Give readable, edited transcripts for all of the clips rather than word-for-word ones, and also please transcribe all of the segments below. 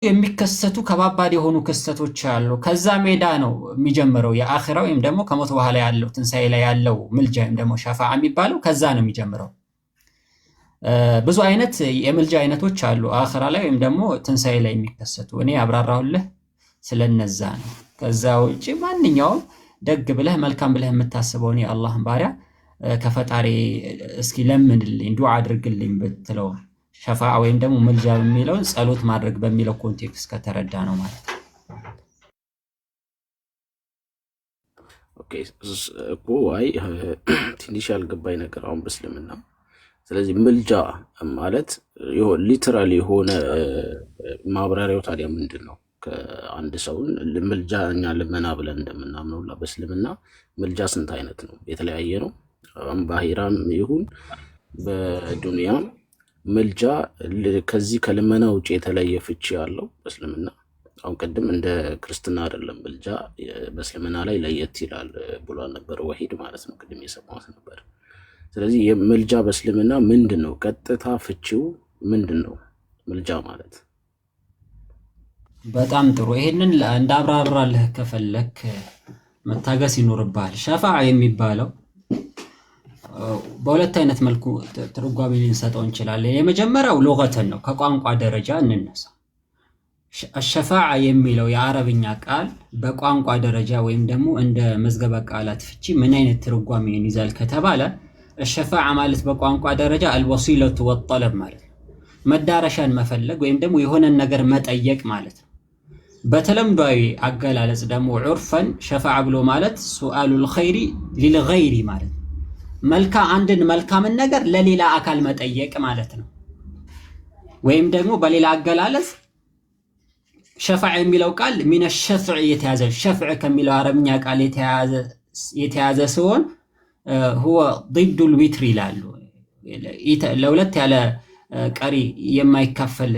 የሚከሰቱ ከባባድ የሆኑ ክስተቶች አሉ። ከዛ ሜዳ ነው የሚጀምረው የአኺራ ወይም ደግሞ ከሞት በኋላ ያለው ትንሣኤ ላይ ያለው ምልጃ ወይም ደግሞ ሸፋዓ የሚባለው ከዛ ነው የሚጀምረው። ብዙ አይነት የምልጃ አይነቶች አሉ አኺራ ላይ ወይም ደግሞ ትንሣኤ ላይ የሚከሰቱ። እኔ ያብራራሁልህ ስለነዛ ነው። ከዛ ውጪ ማንኛውም ደግ ብለህ መልካም ብለህ የምታስበውን የአላህን ባሪያ ከፈጣሪ እስኪ ለምንልኝ ዱዓ አድርግልኝ ብትለው ሸፋዓ ወይም ደግሞ ምልጃ በሚለውን ጸሎት ማድረግ በሚለው ኮንቴክስት ከተረዳ ነው ማለት ነው። ኦኬ እኮ አይ ትንሽ ያልገባኝ ነገር አሁን በእስልምና ስለዚህ ምልጃ ማለት ሊተራሊ የሆነ ማብራሪያው ታዲያ ምንድን ነው? ከአንድ ሰውን ምልጃ እኛ ልመና ብለን እንደምናምነው በእስልምና ምልጃ ስንት አይነት ነው? የተለያየ ነው። በአኺራም ይሁን በዱንያም ምልጃ ከዚህ ከልመና ውጭ የተለየ ፍቺ ያለው በእስልምና? አሁን ቅድም እንደ ክርስትና አይደለም ምልጃ በእስልምና ላይ ለየት ይላል ብሏል ነበር ወሂድ ማለት ነው። ቅድም የሰማሁት ነበር። ስለዚህ ምልጃ በእስልምና ምንድን ነው? ቀጥታ ፍቺው ምንድን ነው ምልጃ ማለት? በጣም ጥሩ። ይሄንን እንዳብራራልህ ከፈለክ መታገስ ይኖርብሃል። ሸፋዓ የሚባለው በሁለት አይነት መልኩ ትርጓሜ ልንሰጠው እንችላለን። የመጀመሪያው ሉገተን ነው። ከቋንቋ ደረጃ እንነሳ። አሸፋዓ የሚለው የአረብኛ ቃል በቋንቋ ደረጃ ወይም ደግሞ እንደ መዝገበ ቃላት ፍቺ ምን አይነት ትርጓሜን ይዛል ከተባለ አሸፋዓ ማለት በቋንቋ ደረጃ አልወሲለቱ ወጠለብ ማለት ነው። መዳረሻን መፈለግ ወይም ደግሞ የሆነን ነገር መጠየቅ ማለት ነው። በተለምዷዊ አገላለጽ ደግሞ ዑርፈን ሸፋዓ ብሎ ማለት ሱአሉል ኸይሪ ሊልገይሪ ማለት ነው። አንድን መልካምን ነገር ለሌላ አካል መጠየቅ ማለት ነው። ወይም ደግሞ በሌላ አገላለጽ ሸፋዓ የሚለው ቃል ሚነ ሸፍዕ የተያዘ ሸፍዕ ከሚለው አረብኛ ቃል የተያዘ ሲሆን ሁወ ዲዱል ዊትር ይላሉ። ለሁለት ያለ ቀሪ የማይካፈል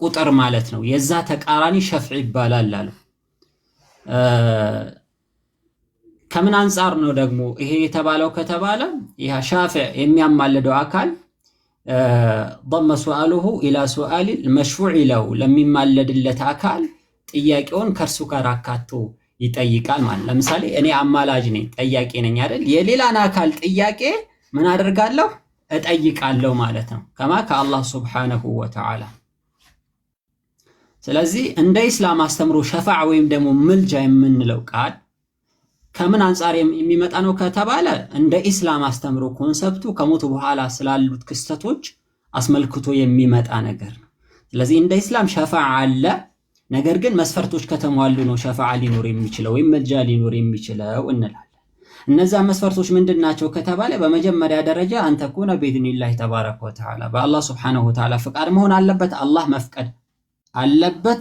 ቁጥር ማለት ነው። የዛ ተቃራኒ ሸፍዕ ይባላል አሉ። ከምን አንጻር ነው ደግሞ ይሄ የተባለው ከተባለ ይህ ሻፊዕ የሚያማልደው አካል ضم سؤاله الى سؤال المشفوع له ለሚማለድለት አካል ጥያቄውን ከርሱ ጋር አካቶ ይጠይቃል ማለት። ለምሳሌ እኔ አማላጅ ነኝ ጠያቄ ነኝ አይደል? የሌላን አካል ጥያቄ ምን አደርጋለሁ? እጠይቃለሁ ማለት ነው። ከማ ከአላህ ሱብሓነሁ ወተዓላ። ስለዚህ እንደ ኢስላም አስተምሮ ሸፋዓ ወይም ደግሞ ምልጃ የምንለው ቃል ከምን አንጻር የሚመጣ ነው ከተባለ እንደ ኢስላም አስተምሮ ኮንሰፕቱ ከሞት በኋላ ስላሉት ክስተቶች አስመልክቶ የሚመጣ ነገር ነው። ስለዚህ እንደ ኢስላም ሸፋዓ አለ። ነገር ግን መስፈርቶች ከተሟሉ ነው ሸፋዓ ሊኖር የሚችለው ወይም ምልጃ ሊኖር የሚችለው እንላለን። እነዛ መስፈርቶች ምንድናቸው ከተባለ በመጀመሪያ ደረጃ አንተ ኩነ በኢዝኒላህ ተባረከ ወተዓላ በአላህ ሱብሓነሁ ወተዓላ ፍቃድ መሆን አለበት። አላህ መፍቀድ አለበት።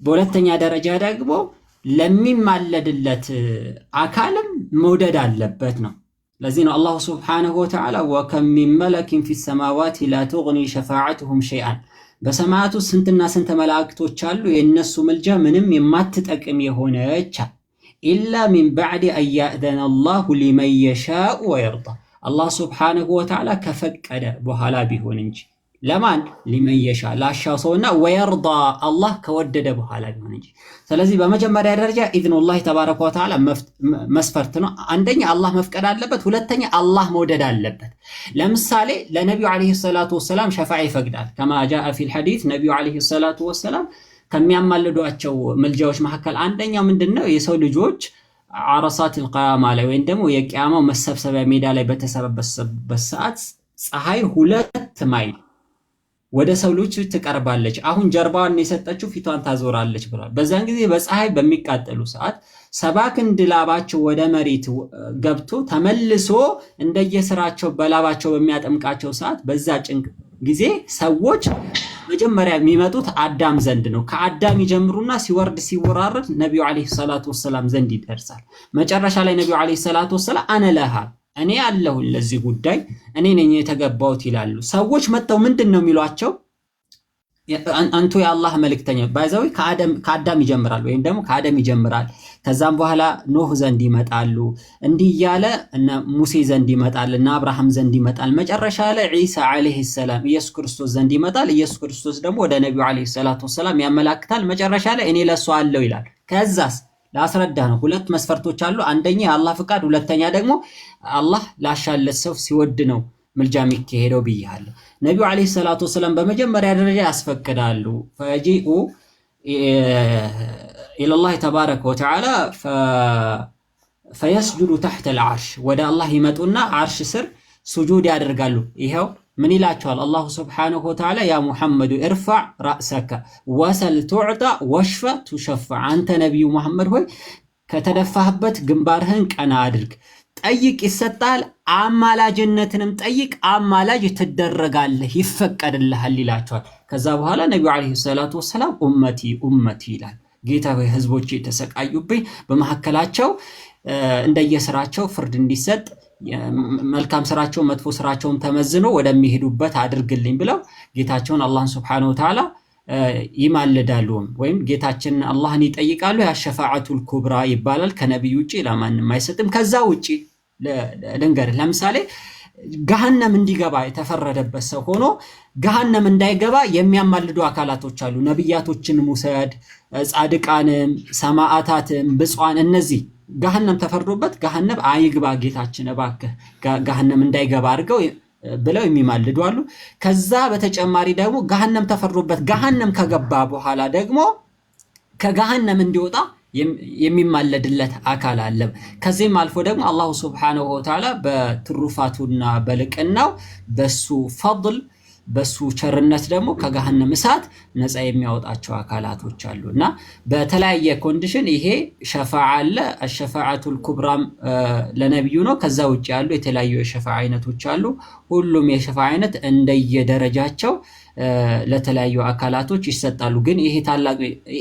በሁለተኛ ደረጃ ደግሞ ለሚማለድለት አካልም መውደድ አለበት ነው። ለዚህ ነው አላህ ሱብሓነሁ ወተዓላ ወከም ሚን መለኪን ፊ ሰማዋት ላ ቱግኒ ሸፋዓቱሁም ሸይአን፣ በሰማያቱ ስንትና ስንት መላእክቶች አሉ የእነሱ ምልጃ ምንም የማትጠቅም የሆነች ኢላ ሚን ባዕድ አን ያእዘነ አላሁ ሊመን የሻኡ ወየርዳ፣ አላህ ሱብሓነሁ ወተዓላ ከፈቀደ በኋላ ቢሆን እንጂ ለማን ሊመን የሻ ላሻው ሰውና ወየርዳ አላህ ከወደደ በኋላ ቢሆን እንጂ። ስለዚህ በመጀመሪያ ደረጃ ኢዝኑላህ ተባረከ ወተዓላ መስፈርት ነው። አንደኛ አላህ መፍቀድ አለበት፣ ሁለተኛ አላህ መውደድ አለበት። ለምሳሌ ለነቢዩ ዓለይሂ ሰላቱ ወሰላም ሸፋዓ ይፈቅዳል። ከማ ጃአ ፊል ሐዲስ ነቢዩ ዓለይሂ ሰላቱ ወሰላም ከሚያማልዷቸው ምልጃዎች መካከል አንደኛው ምንድነው? የሰው ልጆች ዓረሳቲል ቂያማ ላይ ወይም ደግሞ የቂያማው መሰብሰቢያ ሜዳ ላይ በተሰበሰቡበት ሰዓት ፀሐይ 2 ማይል ወደ ሰው ልጅ ትቀርባለች። አሁን ጀርባዋን የሰጠችው ፊቷን ታዞራለች ብሏል። በዛን ጊዜ በፀሐይ በሚቃጠሉ ሰዓት 7 ክንድ ላባቸው ወደ መሬት ገብቶ ተመልሶ እንደየስራቸው በላባቸው በሚያጠምቃቸው ሰዓት በዛ ጭንቅ ጊዜ ሰዎች መጀመሪያ የሚመጡት አዳም ዘንድ ነው። ከአዳም ይጀምሩና ሲወርድ ሲወራረድ ነቢዩ ዓለይሂ ሰላቱ ወሰላም ዘንድ ይደርሳል። መጨረሻ ላይ ነቢዩ ዓለይሂ ሰላቱ ወሰላም አነ ለሃ እኔ ያለሁ ለዚህ ጉዳይ እኔ ነኝ የተገባሁት ይላሉ። ሰዎች መጥተው ምንድነው የሚሏቸው? አንቱ የአላህ መልእክተኛ ባይዘው ከአዳም ይጀምራል ወይም ደግሞ ከአደም ይጀምራል። ከዛም በኋላ ኖህ ዘንድ ይመጣሉ። እንዲህ እያለ እነ ሙሴ ዘንድ ይመጣል፣ እነ አብርሃም ዘንድ ይመጣል። መጨረሻ ላይ ዒሳ ዓለይሂ ሰላም ኢየሱስ ክርስቶስ ዘንድ ይመጣል። ኢየሱስ ክርስቶስ ደግሞ ወደ ነቢዩ ዓለይሂ ሰላቱ ወሰላም ያመላክታል። መጨረሻ ላይ እኔ ለሱ አለው ይላል። ከዛስ ላስረዳ ነው። ሁለት መስፈርቶች አሉ። አንደኛ የአላህ ፍቃድ፣ ሁለተኛ ደግሞ አላህ ላሻለት ሰው ሲወድ ነው ምልጃ የሚካሄደው ብያለሁ። ነቢዩ ዓለይሂ ሰላቱ ወሰላም በመጀመሪያ ደረጃ ያስፈቅዳሉ። ፈጂኡ ኢለላህ ተባረከ ወተዓላ ፈየስጁዱ ተሕተል ዓርሽ፣ ወደ አላህ ይመጡና ዓርሽ ስር ሱጁድ ያደርጋሉ። ይኸው ምን ይላቸዋል አላሁ ስብሓነሁ ወተዓላ ያ ሙሐመዱ እርፋዕ ራእሰከ ወሰል ቱዕጣ ወሽፈ ቱሸፋዕ፣ አንተ ነቢዩ ሙሐመድ ሆይ ከተደፋህበት ግንባርህን ቀና አድርግ፣ ጠይቅ ይሰጣል፣ አማላጅነትንም ጠይቅ አማላጅ ትደረጋለህ ይፈቀድልሃል ይላቸዋል። ከዛ በኋላ ነቢዩ ዓለይሂ ሰላቱ ወሰላም ኡመቲ ኡመቲ ይላል። ጌታ ሆይ ህዝቦቼ ተሰቃዩብኝ፣ በመካከላቸው እንደየስራቸው ፍርድ እንዲሰጥ መልካም ስራቸው መጥፎ ስራቸውን ተመዝኖ ወደሚሄዱበት አድርግልኝ ብለው ጌታቸውን አላህን ሱብሓነሁ ወተዓላ ይማልዳሉ ወይም ጌታችን አላህን ይጠይቃሉ። ያ ሸፋዓቱል ኩብራ ይባላል። ከነብዩ ውጪ ለማንም አይሰጥም። ከዛ ውጪ ልንገርህ፣ ለምሳሌ ገሃነም እንዲገባ የተፈረደበት ሰው ሆኖ ገሃነም እንዳይገባ የሚያማልዱ አካላቶች አሉ። ነብያቶችን ሙሰድ፣ ጻድቃንም፣ ሰማዕታትም፣ ብፁዓን እነዚህ ገሃነም ተፈርዶበት ገሃነም አይግባ ጌታችን እባክህ ገሃነም እንዳይገባ አድርገው ብለው የሚማልዱ አሉ። ከዛ በተጨማሪ ደግሞ ገሃነም ተፈርዶበት ገሃነም ከገባ በኋላ ደግሞ ከገሃነም እንዲወጣ የሚማለድለት አካል አለ። ከዚህም አልፎ ደግሞ አላሁ ሱብሓነሁ ወተዓላ በትሩፋቱና በልቅናው በሱ ፈድል በሱ ቸርነት ደግሞ ከገሃነም እሳት ነፃ የሚያወጣቸው አካላቶች አሉ እና በተለያየ ኮንዲሽን ይሄ ሸፋዓ አለ። አሸፋዓቱል ኩብራም ለነብዩ ነው። ከዛ ውጭ ያሉ የተለያዩ የሸፋዓ አይነቶች አሉ። ሁሉም የሸፋዓ አይነት እንደየደረጃቸው ለተለያዩ አካላቶች ይሰጣሉ። ግን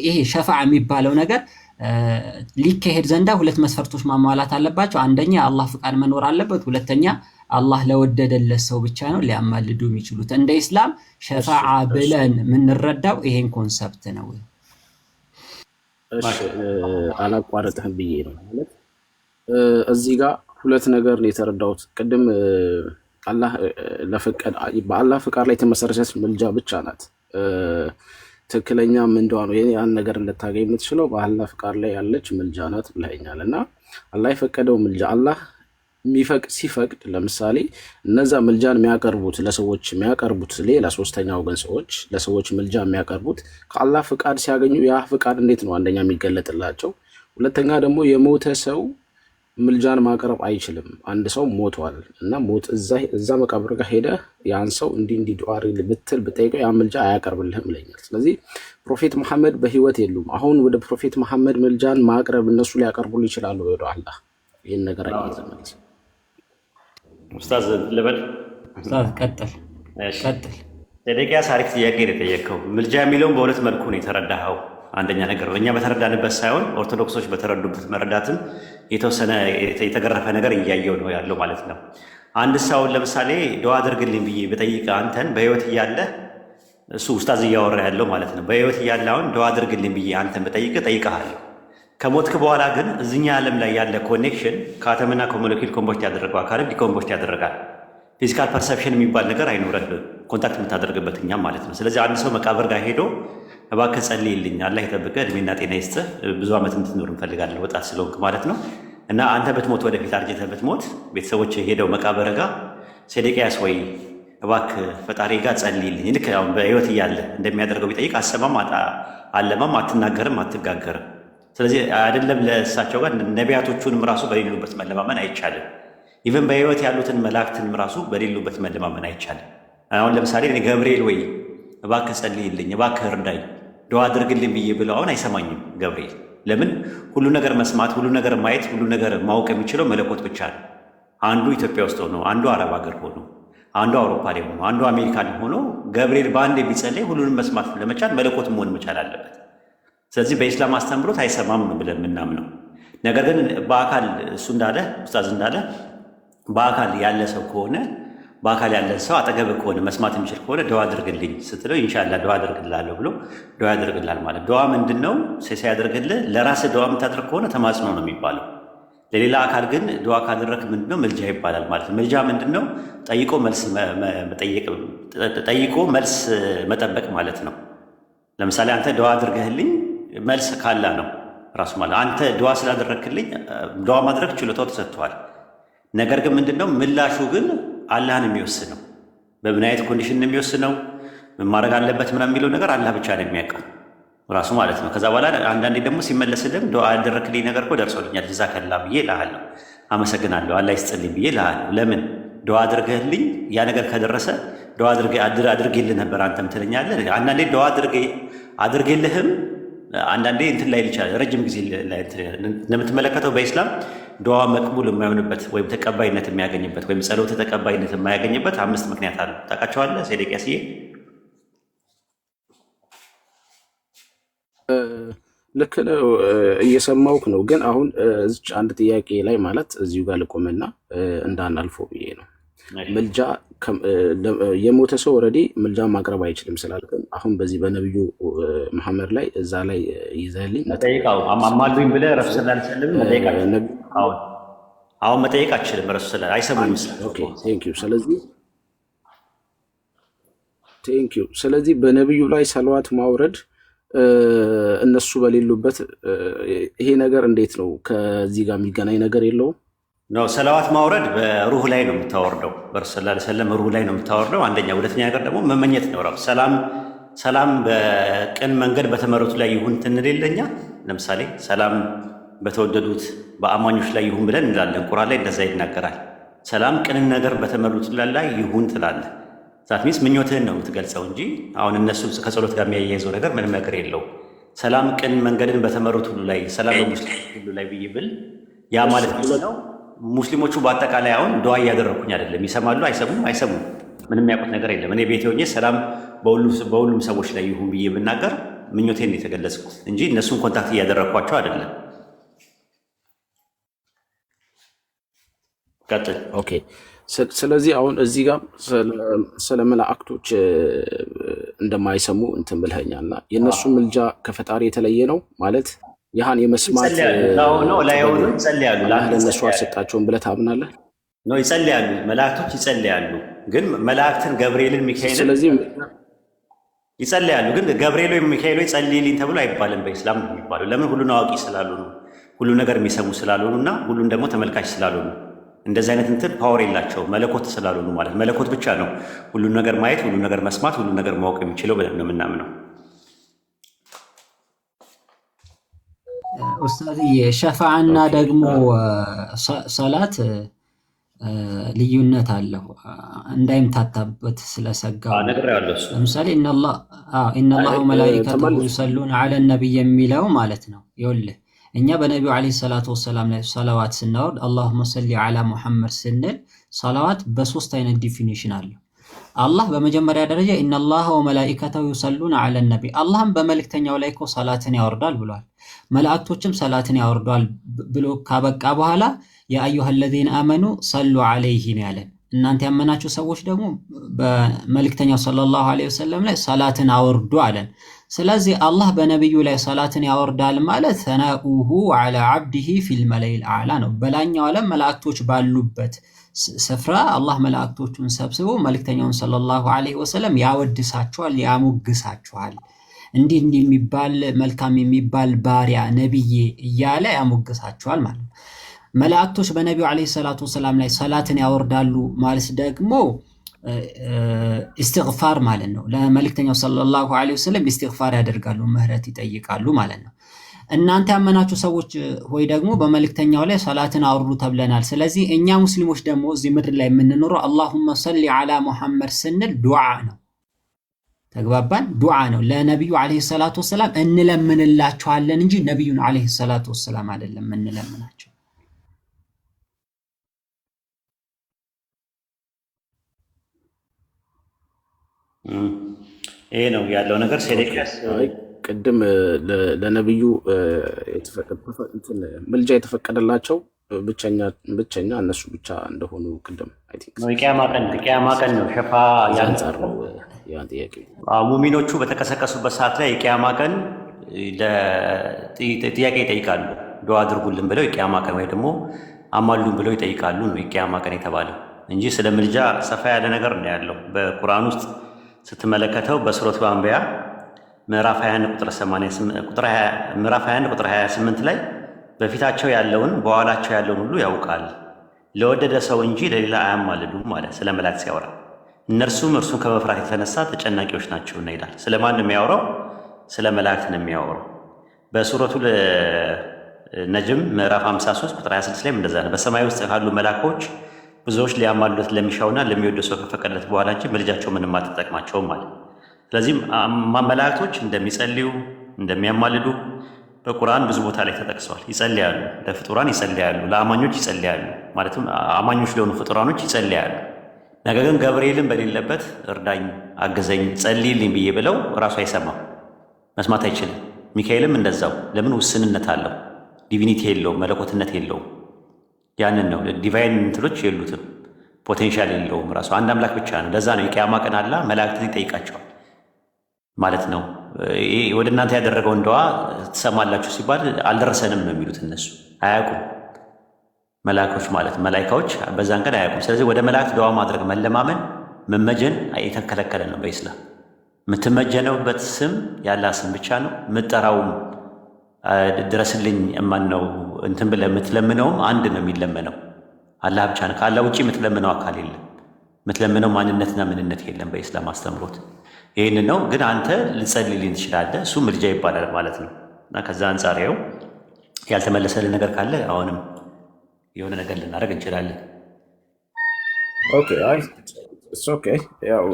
ይሄ ሸፋዓ የሚባለው ነገር ሊካሄድ ዘንዳ ሁለት መስፈርቶች ማሟላት አለባቸው። አንደኛ አላህ ፍቃድ መኖር አለበት። ሁለተኛ አላህ ለወደደለት ሰው ብቻ ነው ሊያማልዱ የሚችሉት። እንደ ኢስላም ሸፋዓ ብለን የምንረዳው ይሄን ኮንሰፕት ነው። እሺ አላቋረጥህም ብዬ ነው ማለት እዚህ ጋር ሁለት ነገር ነው የተረዳሁት። ቅድም አላህ ለፈቀደ በአላህ ፍቃድ ላይ የተመሰረተች ምልጃ ብቻ ናት ትክክለኛ ምንድነው ያን ነገር ልታገኝ የምትችለው በአላህ ፍቃድ ላይ ያለች ምልጃ ናት ብለኛል። እና አላህ የፈቀደው ምልጃ አላህ ሲፈቅድ ለምሳሌ እነዛ ምልጃን የሚያቀርቡት ለሰዎች የሚያቀርቡት ሌላ ሶስተኛ ወገን ሰዎች ለሰዎች ምልጃ የሚያቀርቡት ከአላህ ፍቃድ ሲያገኙ ያ ፍቃድ እንዴት ነው አንደኛ የሚገለጥላቸው፣ ሁለተኛ ደግሞ የሞተ ሰው ምልጃን ማቅረብ አይችልም። አንድ ሰው ሞቷል እና ሞት እዛ መቃብር ጋር ሄደ ያን ሰው እንዲ ዱዓ ብትል ብጠይቀው ያ ምልጃ አያቀርብልህም ይለኛል። ስለዚህ ፕሮፌት መሐመድ በህይወት የሉም። አሁን ወደ ፕሮፌት መሐመድ ምልጃን ማቅረብ እነሱ ሊያቀርቡል ይችላሉ ወደ አላህ። ይህን ነገር አይዘመልስ ኡስታዝ ልበል። ኡስታዝ ቀጥል። ሴዴቅያስ አሪፍ ጥያቄ ነው የጠየቀው። ምልጃ የሚለውን በሁለት መልኩ ነው የተረዳኸው። አንደኛ ነገር እኛ በተረዳንበት ሳይሆን ኦርቶዶክሶች በተረዱበት መረዳትም የተወሰነ የተገረፈ ነገር እያየው ነው ያለው ማለት ነው። አንድ ሰው ለምሳሌ ዱዓ አድርግልኝ ብዬ በጠይቀ አንተን በህይወት እያለ እሱ ኡስታዝ እያወራ ያለው ማለት ነው። በህይወት እያለ አሁን ዱዓ አድርግልኝ ብዬ አንተን በጠይቀ ጠይቀሃለሁ። ከሞትክ በኋላ ግን እዚኛ ዓለም ላይ ያለ ኮኔክሽን ከአተምና ከሞለኪል ኮምቦስት ያደረገው አካልን ዲኮምቦስት ያደረጋል። ፊዚካል ፐርሰፕሽን የሚባል ነገር አይኖረንም፣ ኮንታክት የምታደርግበት እኛም ማለት ነው። ስለዚህ አንድ ሰው መቃብር ጋር ሄዶ እባክህ ጸልይልኝ፣ አላህ የጠብቀህ እድሜና ጤና ይስጥህ፣ ብዙ ዓመት እንድትኖር እንፈልጋለን ወጣት ስለሆንክ ማለት ነው። እና አንተ ብትሞት ወደፊት አርጅተህ ብትሞት ቤተሰቦች ሄደው መቃብር ጋር ሴዴቅያስ ወይ እባክህ ፈጣሪ ጋር ጸልይልኝ፣ ልክ አሁን በህይወት እያለ እንደሚያደርገው ቢጠይቅ አሰማም አለማም አትናገርም አትጋገርም። ስለዚህ አይደለም ለእሳቸው ጋር ነቢያቶቹንም ራሱ በሌሉበት መለማመን አይቻልም። ኢቨን በህይወት ያሉትን መላእክትንም ራሱ በሌሉበት መለማመን አይቻልም። አሁን ለምሳሌ እኔ ገብርኤል ወይ እባክህ ጸልይልኝ እባክህ እርዳኝ ዱዓ አድርግልኝ ብዬ ብለው አሁን አይሰማኝም ገብርኤል። ለምን? ሁሉ ነገር መስማት፣ ሁሉ ነገር ማየት፣ ሁሉ ነገር ማወቅ የሚችለው መለኮት ብቻ ነው። አንዱ ኢትዮጵያ ውስጥ ሆኖ፣ አንዱ አረብ ሀገር ሆኖ፣ አንዱ አውሮፓ ላይ ሆኖ፣ አንዱ አሜሪካ ላይ ሆኖ ገብርኤል በአንድ ቢጸልይ ሁሉንም መስማት ለመቻል መለኮት መሆን መቻል አለበት። ስለዚህ በኢስላም አስተምሮት አይሰማም ብለን የምናምነው ነገር ግን በአካል እሱ እንዳለ ኡስታዝ እንዳለ በአካል ያለ ሰው ከሆነ በአካል ያለን ሰው አጠገብ ከሆነ መስማት የሚችል ከሆነ ዱዓ አድርግልኝ ስትለው ኢንሻአላህ ዱዓ አድርግልሃለሁ ብሎ ዱዓ ያደርግልሃል ማለት። ዱዓ ምንድነው? ሲያደርግልህ ለራስህ ዱዓ የምታደርግ ከሆነ ተማጽኖ ነው የሚባለው። ለሌላ አካል ግን ዱዓ ካደረክ ምንድነው? ምልጃ ይባላል ማለት ነው። ምልጃ ምንድነው? ጠይቆ መልስ መጠበቅ ማለት ነው። ለምሳሌ አንተ ዱዓ አድርገህልኝ መልስ ካላ ነው ራሱ ማለት አንተ ዱዓ ስላደረክልኝ ዱዓ ማድረግ ችሎታው ተሰጥቷል። ነገር ግን ምንድነው ምላሹ ግን አላህን የሚወስነው በምን አይነት ኮንዲሽን የሚወስነው ምን ማድረግ አለበት ምናምን የሚለው ነገር አላህ ብቻ ነው የሚያውቀው ራሱ ማለት ነው። ከዛ በኋላ አንዳንዴ ደግሞ ሲመለስልም ዱዓ ያደረክልኝ ነገር እኮ ደርሶልኛል ጀዛከላህ ብዬ እልሃለሁ፣ አመሰግናለሁ፣ አላህ ይስጥልኝ ብዬ እልሃለሁ። ለምን ዱዓ አድርገህልኝ ያ ነገር ከደረሰ ዱዓ አድርጌልህ ነበር አንተም ትለኛለህ። አንዳንዴ ዱዓ አድርጌልህም አንዳንዴ እንትን ላይ ይችላል ረጅም ጊዜ ላይ እንደምትመለከተው በኢስላም ዱዓ መቅቡል የማይሆንበት ወይም ተቀባይነት የሚያገኝበት ወይም ጸሎት ተቀባይነት የማያገኝበት 5 ምክንያት አሉ። ታውቃቸዋለህ ሴዴቅያስዬ? ልክ ነው፣ እየሰማሁህ ነው። ግን አሁን እዚች አንድ ጥያቄ ላይ ማለት እዚሁ ጋር ልቆምና እንዳናልፈው ብዬ ነው። ምልጃ የሞተ ሰው ኦልሬዲ ምልጃ ማቅረብ አይችልም ስላልከን አሁን በዚህ በነብዩ መሐመድ ላይ እዛ ላይ ይዘህልኝ መጠየቃው አማሉኝ ብለህ ረሱ ሰለላሁ ዐለይሂ ወሰለም መጠየቃቸው አሁን መጠየቅ አትችልም። ረሱ ሰለላሁ አይሰሙም። ኦኬ ቴንክ ዩ። ስለዚህ በነብዩ ላይ ሰለዋት ማውረድ እነሱ በሌሉበት ይሄ ነገር እንዴት ነው? ከዚህ ጋር የሚገናኝ ነገር የለውም? ነው ሰላዋት ማውረድ በሩህ ላይ ነው የምታወርደው። በረሱ ሰለላሁ ዐለይሂ ወሰለም ሩህ ላይ ነው የምታወርደው። አንደኛ። ሁለተኛ ነገር ደግሞ መመኘት ነው። ራሱ ሰላም በቅን መንገድ በተመረቱ ላይ ይሁን ትንልለኛ። ለምሳሌ ሰላም በተወደዱት በአማኞች ላይ ይሁን ብለን እንላለን። ቁርአን ላይ እንደዛ ይናገራል። ሰላም ቅንን ነገር በተመረቱት ላይ ይሁን ትላለህ። ዛት ሚንስ ምኞትህን ነው የምትገልጸው እንጂ አሁን እነሱ ከጸሎት ጋር የሚያያይዘው ነገር ምንም ነገር የለውም። ሰላም ቅን መንገድን በተመረቱ ሁሉ ላይ ሰላም በሙስሊም ሁሉ ላይ ብዬ ብል ያ ማለት ነው ሙስሊሞቹ በአጠቃላይ አሁን ዱዓ እያደረኩኝ አይደለም። ይሰማሉ አይሰሙም ምንም ያውቁት ነገር የለም። እኔ ቤቴ ሆኜ ሰላም በሁሉም ሰዎች ላይ ይሁን ብዬ ብናገር ምኞቴን የተገለጽኩት እንጂ እነሱን ኮንታክት እያደረኳቸው አይደለም። ቀጥል። ኦኬ። ስለዚህ አሁን እዚህ ጋር ስለ መላእክቶች እንደማይሰሙ እንትን ብልኸኛልና የእነሱ ምልጃ ከፈጣሪ የተለየ ነው ማለት ያህን የመስማት ለእነሱ አልሰጣቸውም ብለህ ታምናለህ? ነው ይጸልያሉ፣ መላእክቶች ይጸልያሉ። ግን መላእክትን ገብርኤልን ሚካኤልን ስለዚህ ይጸልያሉ። ግን ገብርኤል ወይም ሚካኤል ይጸልይልኝ ተብሎ አይባልም በኢስላም ነው የሚባለው። ለምን? ሁሉን አዋቂ ስላሉ ነው፣ ሁሉ ነገር የሚሰሙ ስላልሆኑ እና ሁሉን ደግሞ ተመልካች ስላልሆኑ እንደዚህ አይነት እንትን ፓወር የላቸውም። መለኮት ስላልሆኑ ማለት መለኮት ብቻ ነው ሁሉን ነገር ማየት፣ ሁሉን ነገር መስማት፣ ሁሉን ነገር ማወቅ የሚችለው ብለን ነው የምናምነው። ኡስታዝ የሸፋዓና ደግሞ ሰላት ልዩነት አለው እንዳይምታታበት ስለሰጋው ለምሳሌ ኢነላህ ወመላኢከቱሁ ዩሰሉነ ዐለ ነቢይ የሚለው ማለት ነው። ይኸውልህ እኛ በነቢዩ ዓለይሂ ሰላቱ ወሰላም ላይ ሰላዋት ስናወርድ አላሁመ ሰሊ ዐላ ሙሐመድ ስንል ሰላዋት በሶስት አይነት ዲፊኒሽን አለው። አላህ በመጀመሪያ ደረጃ ኢነላህ ወመላኢከቱሁ ዩሰሉነ ዐለ ነቢይ አላህም በመልእክተኛው ላይ እኮ ሰላትን ያወርዳል ብሏል። መላእክቶችም ሰላትን ያወርዷል ብሎ ካበቃ በኋላ ያ አዩሃ ለዚነ አመኑ ሰሉ ዐለይሂ ነው ያለን። እናንተ ያመናችሁ ሰዎች ደግሞ በመልእክተኛው ሰለላሁ ዐለይሂ ወሰለም ላይ ሰላትን አወርዱ አለን። ስለዚህ አላህ በነቢዩ ላይ ሰላትን ያወርዳል ማለት ሰናኡሁ ዐላ ዐብዲሂ ፊል መላኢል አዕላ ነው። በላኛው ዓለም መላእክቶች ባሉበት ስፍራ አላህ መላእክቶቹን ሰብስቦ መልእክተኛውን ሰለላሁ ዐለይሂ ወሰለም ያወድሳቸዋል፣ ያሞግሳቸዋል። እንዲህ የሚባል መልካም የሚባል ባሪያ ነብዬ እያለ ያሞግሳቸዋል ማለት ነው። መላእክቶች በነቢዩ ዓለይሂ ሰላቱ ወሰላም ላይ ሰላትን ያወርዳሉ ማለት ደግሞ ኢስቲግፋር ማለት ነው። ለመልእክተኛው ሰለላሁ ዐለይሂ ወሰለም ኢስቲግፋር ያደርጋሉ፣ ምህረት ይጠይቃሉ ማለት ነው። እናንተ ያመናችሁ ሰዎች ሆይ ደግሞ በመልእክተኛው ላይ ሰላትን አውርዱ ተብለናል። ስለዚህ እኛ ሙስሊሞች ደግሞ እዚህ ምድር ላይ የምንኖረው አላሁመ ሰሊ ዐላ ሙሐመድ ስንል ዱዓ ነው። ተግባባን? ዱዓ ነው። ለነቢዩ ዓለይሂ ሰላቱ ወሰላም እንለምንላቸዋለን እንጂ ነቢዩን ዓለይሂ ሰላቱ ወሰላም አይደለም እንለምናቸው። ይሄ ነው ያለው ነገር። ሴዴቅያስ ቅድም ለነብዩ ምልጃ የተፈቀደላቸው ብቸኛ እነሱ ብቻ እንደሆኑ ቅድም አይ ቲንክ ነው። የቂያማ ቀን ነው ሸፋ ያንጻር ነው ያን ጥያቄ ሙሚኖቹ በተቀሰቀሱበት ሰዓት ላይ የቂያማ ቀን ጥያቄ ይጠይቃሉ። ዱዓ አድርጉልን ብለው የቂያማ ቀን ወይ ደግሞ አማሉን ብለው ይጠይቃሉ ነው የቂያማ ቀን የተባለው እንጂ ስለ ምልጃ ሰፋ ያለ ነገር ነው ያለው። በቁርአን ውስጥ ስትመለከተው በሱረቱ አንቢያ ምዕራፍ 21 ቁጥር 28 ላይ በፊታቸው ያለውን በኋላቸው ያለውን ሁሉ ያውቃል፣ ለወደደ ሰው እንጂ ለሌላ አያማልዱም ማለት ስለ መላእክት ሲያወራ፣ እነርሱም እርሱን ከመፍራት የተነሳ ተጨናቂዎች ናቸውና ይላል። ስለማን ነው የሚያወራው? ስለ መላእክት ነው የሚያወራው። በሱረቱ ነጅም ምዕራፍ 53 ቁጥር 26 ላይ እንደዛ ነው። በሰማይ ውስጥ ካሉ መላእክቶች ብዙዎች ሊያማልዱት ለሚሻውና ለሚወደው ሰው ከፈቀደለት በኋላ እንጂ ምልጃቸው ምንም አትጠቅማቸውም ማለት። ስለዚህም መላእክቶች እንደሚጸልዩ እንደሚያማልዱ በቁርአን ብዙ ቦታ ላይ ተጠቅሰዋል። ይጸልያሉ፣ ለፍጡራን ይጸልያሉ፣ ለአማኞች ይጸልያሉ፣ ማለትም አማኞች ለሆኑ ፍጡራኖች ይጸልያሉ። ነገር ግን ገብርኤልን በሌለበት እርዳኝ፣ አግዘኝ፣ ጸልይልኝ ብዬ ብለው ራሱ አይሰማም፣ መስማት አይችልም። ሚካኤልም እንደዛው። ለምን? ውስንነት አለው፣ ዲቪኒቲ የለውም፣ መለኮትነት የለውም። ያንን ነው ዲቫይን እንትሎች የሉትም፣ ፖቴንሻል የለውም። ራሱ አንድ አምላክ ብቻ ነው። ለዛ ነው የቂያማ ቀን አላ መላእክትን ይጠይቃቸዋል ማለት ነው። ወደ እናንተ ያደረገውን ደዋ ትሰማላችሁ ሲባል አልደረሰንም ነው የሚሉት እነሱ። አያውቁም መላእክቶች ማለት መላኢካዎች በዛን ቀን አያውቁም። ስለዚህ ወደ መላእክት ደዋ ማድረግ መለማመን መመጀን የተከለከለ ነው በኢስላም። የምትመጀነውበት ስም ያላ ስም ብቻ ነው። የምትጠራውም ድረስልኝ እማን ነው እንትን ብለህ የምትለምነውም አንድ ነው የሚለመነው አላህ ብቻ ነው። ከአላህ ውጭ የምትለምነው አካል የለም። የምትለምነው ማንነትና ምንነት የለም በኢስላም አስተምሮት። ይህን ነው። ግን አንተ ልጸልይልኝ ትችላለህ፣ እሱ ምልጃ ይባላል ማለት ነው። እና ከዛ አንጻር ይኸው ያልተመለሰልን ነገር ካለ አሁንም የሆነ ነገር ልናደርግ እንችላለን። ኦኬ አይ ኦኬ ያው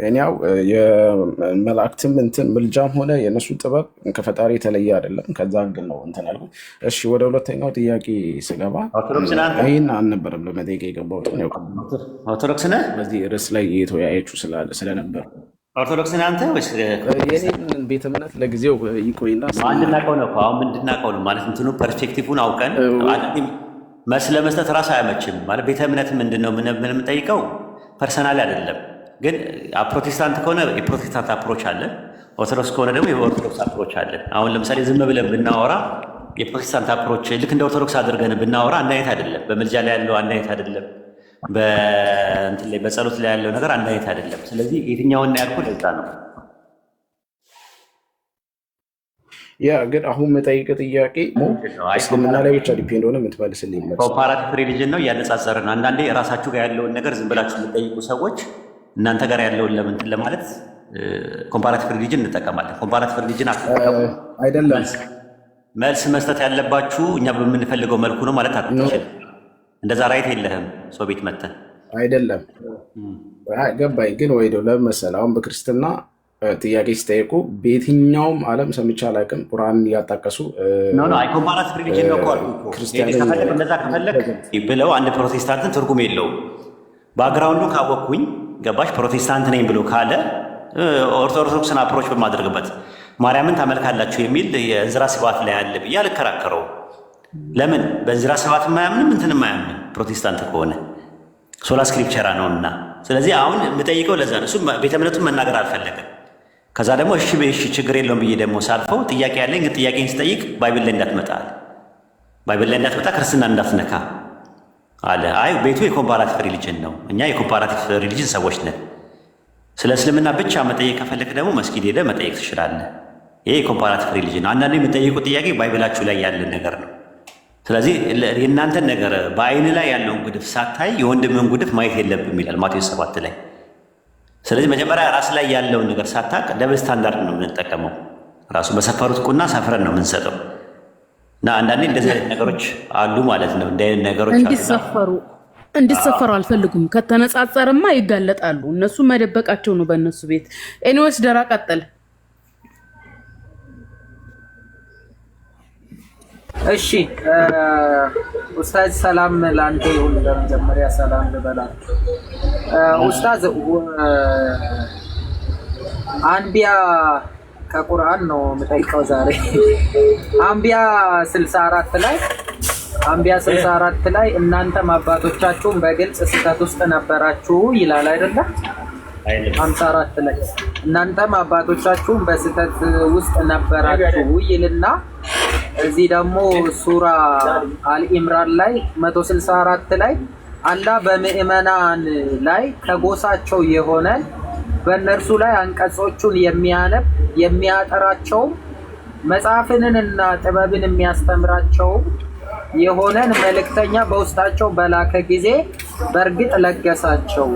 እኛው የመላእክትም እንትን ምልጃም ሆነ የነሱ ጥበብ ከፈጣሪ የተለየ አይደለም። ከዛ ግን ነው እንትን አልኩት። እሺ ወደ ሁለተኛው ጥያቄ ስገባ ይህን አልነበረም ለመጠየቅ የገባሁት። ኦርቶዶክስ ነህ? በዚህ ርዕስ ላይ የተወያየችው ስለነበር ኦርቶዶክስ ነህ አንተ ወይስ? የኔን ቤተ እምነት ለጊዜው ይቆይና እንድናውቀው ነው አሁን እንድናውቀው ነው ማለት እንትኑ ፐርስፔክቲቭን አውቀን መልስ ለመስጠት ራሱ አያመችም ማለት ቤተ እምነት ምንድን ነው ምን የምንጠይቀው ፐርሰናል አይደለም። ግን ፕሮቴስታንት ከሆነ የፕሮቴስታንት አፕሮች አለ፣ ኦርቶዶክስ ከሆነ ደግሞ የኦርቶዶክስ አፕሮች አለ። አሁን ለምሳሌ ዝም ብለን ብናወራ የፕሮቴስታንት አፕሮች ልክ እንደ ኦርቶዶክስ አድርገን ብናወራ አንድ አይነት አይደለም። በምልጃ ላይ ያለው አንድ አይነት አይደለም። በጸሎት ላይ ያለው ነገር አንድ አይነት አይደለም። ስለዚህ የትኛውን ያልኩት ለዛ ነው። ያ ግን አሁን መጠይቅ ጥያቄ እስልምና ላይ ብቻ ዲፔንድ ሆነ የምትመልስልኝ መልስ ኮምፓራቲቭ ሪሊጅን ነው እያነጻጸርን። አንዳንዴ ራሳችሁ ጋር ያለውን ነገር ዝም ብላችሁ የምትጠይቁ ሰዎች እናንተ ጋር ያለውን ለምንትን ለማለት ኮምፓራቲቭ ሪሊጅን እንጠቀማለን። ኮምፓራቲቭ ሪሊጅን አይደለም መልስ መስጠት ያለባችሁ እኛ በምንፈልገው መልኩ ነው ማለት አትችልም። እንደዛ ራይት የለህም። ሰው ቤት መተን አይደለም ገባኝ። ግን ወይደው ለምን መሰለህ አሁን በክርስትና ጥያቄ ሲጠይቁ በየትኛውም ዓለም ሰምቼ አላውቅም። ቁርአን እያጣቀሱ ኮምፓራቲቭ ሪሊጅን ነው እንደዛ ከፈለግ ብለው አንድ ፕሮቴስታንትን ትርጉም የለውም። ባክግራውንዱ ካወቅኩኝ ገባሽ ፕሮቴስታንት ነኝ ብሎ ካለ ኦርቶዶክስን አፕሮች በማድረግበት ማርያምን ታመልካላችሁ የሚል የእንዝራ ስብሐት ላይ አለ ብዬ አልከራከረው። ለምን በእንዝራ ስብሐት የማያምንም እንትን የማያምን ፕሮቴስታንት ከሆነ ሶላ ስክሪፕቸራ ነውና። ስለዚህ አሁን የምጠይቀው ለዛ ነው። እሱ ቤተ እምነቱን መናገር አልፈለገም። ከዛ ደግሞ እሺ በእሺ ችግር የለውም ብዬ ደግሞ ሳልፈው ጥያቄ ያለኝ ግን ጥያቄን ስጠይቅ ባይብል ላይ እንዳትመጣ አለ። ባይብል ላይ እንዳትመጣ ክርስትና እንዳትነካ አለ። አይ ቤቱ የኮምፓራቲቭ ሪሊጅን ነው፣ እኛ የኮምፓራቲቭ ሪሊጅን ሰዎች ነን። ስለ እስልምና ብቻ መጠየቅ ከፈለክ ደግሞ መስጊድ ሄደህ መጠየቅ ትችላለህ። ይሄ የኮምፓራቲቭ ሪሊጅን ነው። አንዳንዴ የምጠይቁ ጥያቄ ባይብላችሁ ላይ ያለ ነገር ነው። ስለዚህ የእናንተን ነገር በአይን ላይ ያለውን ጉድፍ ሳታይ የወንድምን ጉድፍ ማየት የለብም ይላል ማቴዎስ 7 ላይ። ስለዚህ መጀመሪያ ራስ ላይ ያለውን ነገር ሳታቅ ደብል ስታንዳርድ ነው የምንጠቀመው። ራሱ በሰፈሩት ቁና ሰፍረን ነው የምንሰጠው። እና አንዳንዴ እንደዚህ አይነት ነገሮች አሉ ማለት ነው። እንደ አይነት ነገሮች እንዲሰፈሩ አልፈልጉም። ከተነጻጸርማ ይጋለጣሉ። እነሱ መደበቃቸው ነው በእነሱ ቤት። ኤኒዌይስ ደራ ቀጠል። እሺ ኡስታዝ ሰላም ላንተ ይሁን። በመጀመሪያ ሰላም ልበላችሁ ኡስታዝ። አንቢያ ከቁርአን ነው የምጠይቀው ዛሬ። አንቢያ 64 ላይ አንቢያ 64 ላይ እናንተም አባቶቻችሁም በግልጽ ስህተት ውስጥ ነበራችሁ ይላል አይደለም? 54 ላይ እናንተም አባቶቻችሁም በስህተት ውስጥ ነበራችሁ ይልና እዚህ ደግሞ ሱራ አልኢምራን ላይ 164 ላይ አላህ በምእመናን ላይ ከጎሳቸው የሆነ በእነርሱ ላይ አንቀጾቹን የሚያነብ የሚያጠራቸው መጽሐፍንና ጥበብን የሚያስተምራቸው የሆነን መልእክተኛ በውስጣቸው በላከ ጊዜ በእርግጥ ለገሳቸው።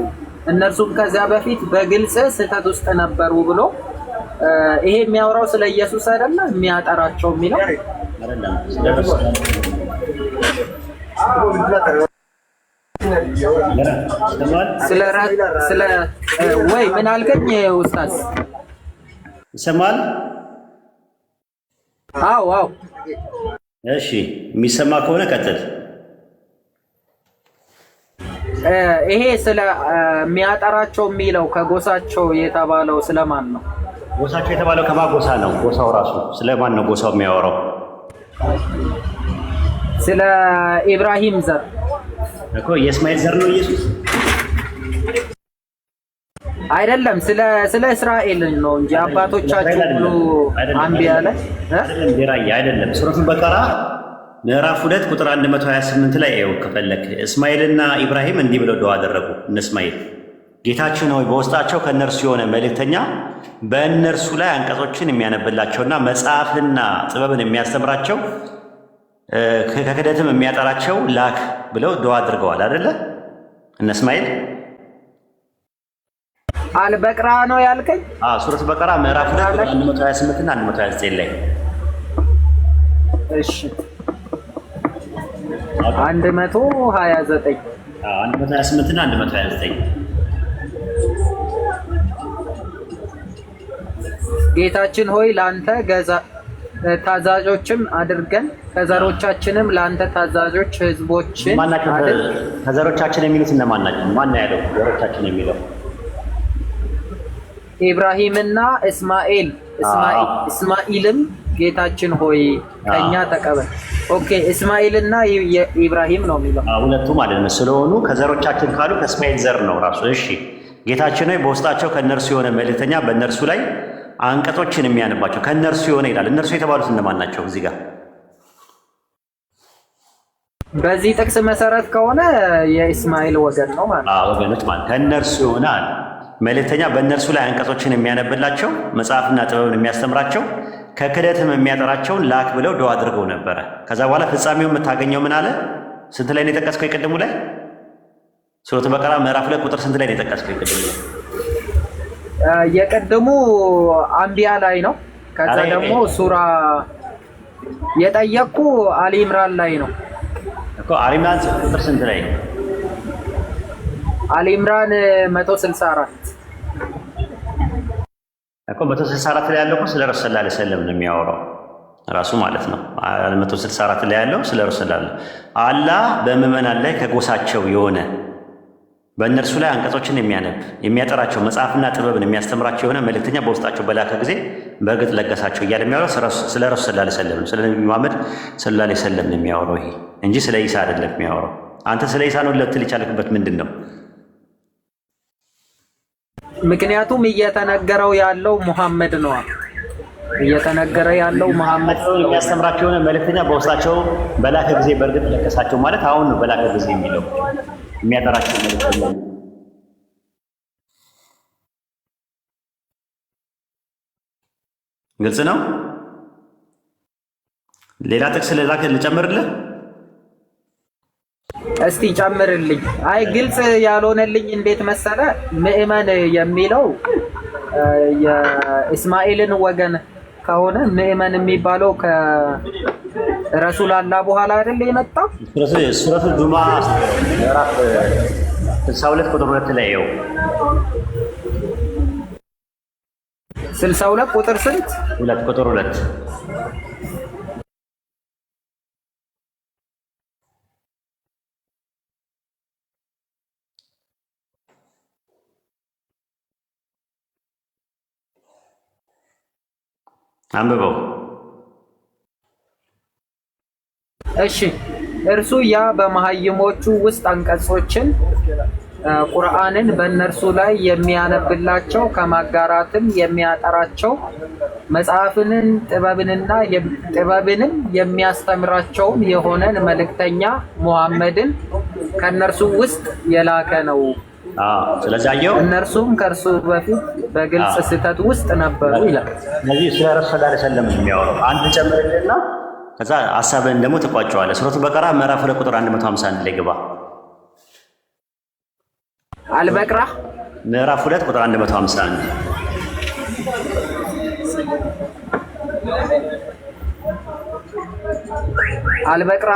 እነርሱም ከዚያ በፊት በግልጽ ስህተት ውስጥ ነበሩ ብሎ ይሄ የሚያወራው ስለ ኢየሱስ አይደለ? የሚያጠራቸው የሚለው ስለ ወይ ምን አልከኝ ኡስታዝ? ይሰማል? አዎ አዎ። እሺ የሚሰማ ከሆነ ቀጥል። ይሄ ስለ የሚያጠራቸው የሚለው ከጎሳቸው የተባለው ስለማን ነው? ጎሳቸው የተባለው ከማን ጎሳ ነው? ጎሳው ራሱ ስለማን ነው ጎሳው የሚያወራው? ስለ ኢብራሂም ዘር እኮ የእስማኤል ዘር ነው ኢየሱስ አይደለም። ስለ እስራኤል ነው እንጂ አባቶቻችሁ ብሎ አንቢያ ላይ አይደለም። ሱረቱል በቀራ ምዕራፍ 2 ቁጥር 128 ላይ ይኸው ከፈለክ እስማኤልና ኢብራሂም እንዲህ ብለው ዱዓ አደረጉ። እነ እስማኤል ጌታችን ሆይ በውስጣቸው ከእነርሱ የሆነ መልእክተኛ በእነርሱ ላይ አንቀጾችን የሚያነብላቸውና መጽሐፍና ጥበብን የሚያስተምራቸው ከክህደትም የሚያጠራቸው ላክ ብለው ዱዓ አድርገዋል አይደለ? እነ እስማኤል አልበቅራ ነው ያልከኝ? ሱረት በቀራ ምዕራፍ 2 128 እና 129 ላይ እሺ 129 128 እና 129 ጌታችን ሆይ ለአንተ ታዛዦችም አድርገን ከዘሮቻችንም ለአንተ ታዛዦች ህዝቦችን አድርገን። ከዘሮቻችን የሚሉት እነማን ናቸው? ማን ያለው ዘሮቻችን የሚለው? ኢብራሂምና እስማኤል። እስማኤልም ጌታችን ሆይ ከኛ ተቀበል። ኦኬ እስማኤልና ኢብራሂም ነው የሚለው ሁለቱ ማለት ነው። ስለሆኑ ከዘሮቻችን ካሉ ከእስማኤል ዘር ነው ራሱ። እሺ ጌታችን ሆይ በውስጣቸው ከእነርሱ የሆነ መልእክተኛ በእነርሱ ላይ አንቀጾችን የሚያነባቸው ከእነርሱ የሆነ ይላል። እነርሱ የተባሉት እነማን ናቸው? እዚህ ጋር በዚህ ጥቅስ መሰረት ከሆነ የእስማኤል ወገን ነው ማለት ነው። ወገኖች ማለት ከእነርሱ የሆነ አለ መልእክተኛ በእነርሱ ላይ አንቀጾችን የሚያነብላቸው መጽሐፍና ጥበብን የሚያስተምራቸው ከክህደትም የሚያጠራቸውን ላክ ብለው ዱዓ አድርገው ነበረ። ከዛ በኋላ ፍጻሜው የምታገኘው ምን አለ? ስንት ላይ ነው የጠቀስከው? የቅድሙ ላይ ሱረቱ በቀራ ምዕራፍ 2 ቁጥር ስንት ላይ ነው የጠቀስከው? የቅድሙ ላይ የቅድሙ አንቢያ ላይ ነው። ከዛ ደግሞ ሱራ የጠየቅኩ አሊ ኢምራን ላይ ነው እኮ። አሊ ኢምራን ቁጥር ስንት ላይ ነው? አሊ ኢምራን 164 እኮ 164 ላይ ያለው እኮ ስለ ረሱል ሰለላሁ ዐለይሂ ወሰለም ነው የሚያወራው ራሱ ማለት ነው። 164 ላይ ያለው ስለ ረሱል አላህ በምዕመናን ላይ ከጎሳቸው የሆነ በእነርሱ ላይ አንቀጾችን የሚያነብ የሚያጠራቸው መጽሐፍና ጥበብን የሚያስተምራቸው የሆነ መልእክተኛ በውስጣቸው በላከ ጊዜ በእርግጥ ለገሳቸው እያለ የሚያወራው ስለ ረሱል ሰለላሁ ዐለይሂ ወሰለም ስለ ነብዩ መሐመድ ሰለላሁ ዐለይሂ ወሰለም ነው የሚያወራው ይሄ እንጂ ስለ ኢሳ አይደለም የሚያወራው። አንተ ስለ ኢሳ ነው ልትል የቻልክበት ምንድን ነው? ምክንያቱም እየተነገረው ያለው ሙሐመድ ነው። እየተነገረ ያለው ሙሐመድ የሚያስተምራቸው የሆነ መልእክተኛ በውስጣቸው በላከ ጊዜ በእርግጥ ለገሳቸው ማለት አሁን ነው። በላከ ጊዜ የሚለው የሚያጠራቸው መልእክተኛ ግልጽ ነው። ሌላ ጥቅስ ልጨምርልህ? እስቲ ጨምርልኝ። አይ ግልጽ ያልሆነልኝ እንዴት መሰለ፣ ምእመን የሚለው የእስማኤልን ወገን ከሆነ ምእመን የሚባለው ከረሱል አላህ በኋላ አይደል የመጣው? ሱረቱ ጁማ ምዕራፍ 62 ቁጥር 2 ላይ ይኸው 62 ቁጥር ስንት? 2 ቁጥር 2 አንብበው። እሺ እርሱ ያ በመሃይሞቹ ውስጥ አንቀጾችን ቁርአንን በእነርሱ ላይ የሚያነብላቸው ከማጋራትም የሚያጠራቸው መጽሐፍንን ጥበብንም የሚያስተምራቸውም የሆነን መልእክተኛ ሙሐመድን ከእነርሱ ውስጥ የላከ ነው። ስለዚህ አየው እነርሱም ከእርሱ በፊት በግልጽ ስህተት ውስጥ ነበሩ ይላል። ስለዚህ ስለ ረሱል ሰለላሁ ዐለይሂ ወሰለም የሚያወራው አንድ ጨምርልና ከዛ ሐሳብን ደግሞ ተቋጨዋለህ። ሱረቱ በቀራ ምዕራፍ 2 ቁጥር 151 ላይ ግባ። አልበቅራ ምዕራፍ 2 ቁጥር 151 አልበቅራ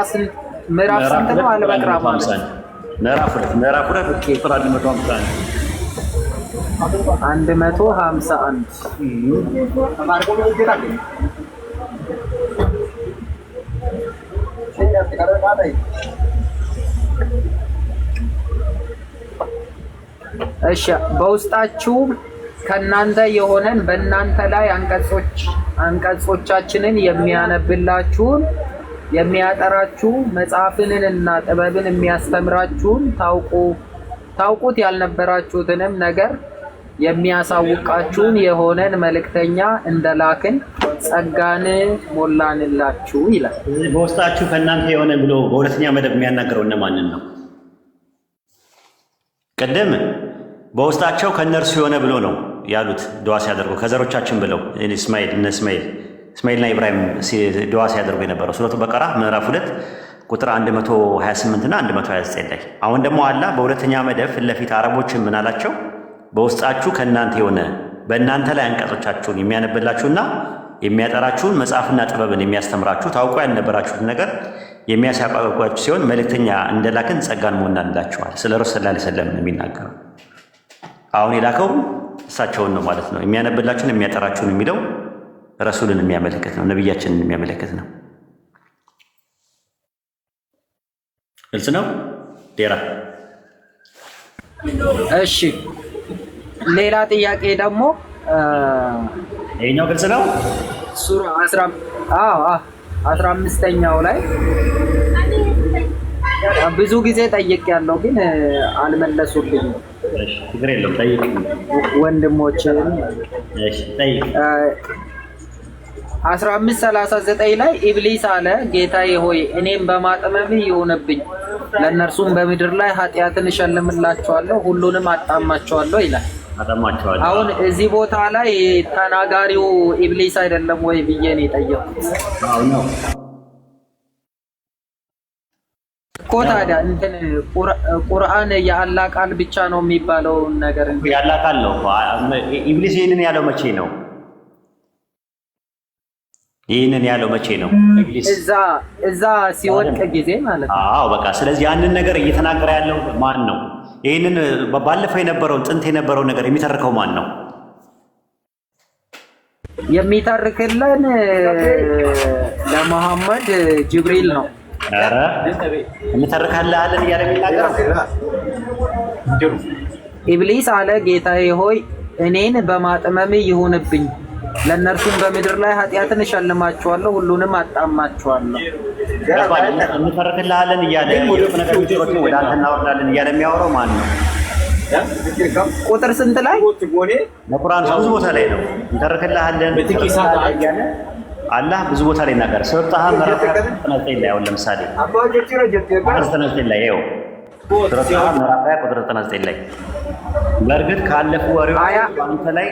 ምዕራፍ ስንት ነው? አልበቅራ ማለት ምዕራፍ 2 ቁጥር 151 እሺ በውስጣችሁ ከናንተ የሆነን በእናንተ ላይ አንቀጾቻችንን የሚያነብላችሁን የሚያጠራችሁ መጽሐፍንና ጥበብን የሚያስተምራችሁን ታውቁት ያልነበራችሁትንም ነገር የሚያሳውቃችሁን የሆነን መልእክተኛ እንደላክን ጸጋን ሞላንላችሁ ይላል። በውስጣችሁ ከእናንተ የሆነ ብሎ በሁለተኛ መደብ የሚያናገረው እነማንን ነው? ቅድም በውስጣቸው ከእነርሱ የሆነ ብሎ ነው ያሉት ዱዓ ሲያደርጉ ከዘሮቻችን ብለው እስማኤልና ኢብራሂም ዱዓ ሲያደርጉ የነበረው ሱረቱ በቀራ ምዕራፍ 2 ቁጥር 128 እና 129 ላይ። አሁን ደግሞ አላህ በሁለተኛ መደብ ፊት ለፊት አረቦችን ምን አላቸው? በውስጣችሁ ከእናንተ የሆነ በእናንተ ላይ አንቀጾቻችሁን የሚያነብላችሁና የሚያጠራችሁን መጽሐፍና ጥበብን የሚያስተምራችሁ ታውቁ ያልነበራችሁትን ነገር የሚያሳውቃችሁ ሲሆን መልእክተኛ እንደላክን ጸጋን ሞላንላችኋል። ስለ ረሱል ሰለላሁ ዐለይሂ ወሰለም ነው የሚናገረው። አሁን የላከው እሳቸውን ነው ማለት ነው። የሚያነብላችሁን የሚያጠራችሁን የሚለው ረሱልን የሚያመለክት ነው፣ ነቢያችንን የሚያመለክት ነው። ግልጽ ነው ዴራ? እሺ ሌላ ጥያቄ ደግሞ ይሄኛው ግልጽ ነው። ሱራ 15ኛው ላይ ብዙ ጊዜ ጠይቄያለሁ ግን አልመለሱልኝም። እሺ ችግር የለውም ጠይቅ ወንድሞችን። እሺ ጠይቅ። 1539 ላይ ኢብሊስ አለ ጌታዬ ሆይ እኔም በማጥመምህ ይሁንብኝ፣ ለእነርሱም በምድር ላይ ኃጢአትን እሸልምላቸዋለሁ፣ ሁሉንም አጣማቸዋለሁ ይላል። አሁን እዚህ ቦታ ላይ ተናጋሪው ኢብሊስ አይደለም ወይ ብዬ ነው የጠየቁት እኮ። ታዲያ እንትን ቁርአን የአላህ ቃል ብቻ ነው የሚባለው ነገር እንዴ? የአላህ ቃል ነው። ኢብሊስ ይህንን ያለው መቼ ነው? ይህንን ያለው መቼ ነው? ኢብሊስ እዛ ሲወድቅ ጊዜ ማለት ነው። አዎ በቃ ስለዚህ ያንን ነገር እየተናገረ ያለው ማን ነው? ይህንን ባለፈው የነበረውን ጥንት የነበረውን ነገር የሚተርከው ማን ነው? የሚተርክልን ለመሐመድ ጅብሪል ነው። ኧረ እንተርካለህ አለን እያለ የሚናገረው ኢብሊስ አለ ጌታዬ ሆይ እኔን በማጥመም ይሁንብኝ፣ ለእነርሱም በምድር ላይ ኃጢአትን እሸልማቸዋለሁ፣ ሁሉንም አጣማቸዋለሁ። እንተርክልሃለን እያለ ነገሮች ወደ አንተ እናወርዳለን እያለ የሚያወራው ማን ነው? ቁጥር ስንት ላይ? በቁርአን ብዙ ቦታ ላይ ነው እንተርክልሃለን እያለ አላህ ብዙ ቦታ ላይ ይናገራል። ሱረቱ ጣሃ ምዕራፍ 99 ላይ አሁን ለምሳሌ 99 ላይ ይኸው ሱረቱ ጣሃ ምዕራፍ 20 ቁጥር 99 ላይ በእርግጥ ካለፉ ወሬዎች አንተ ላይ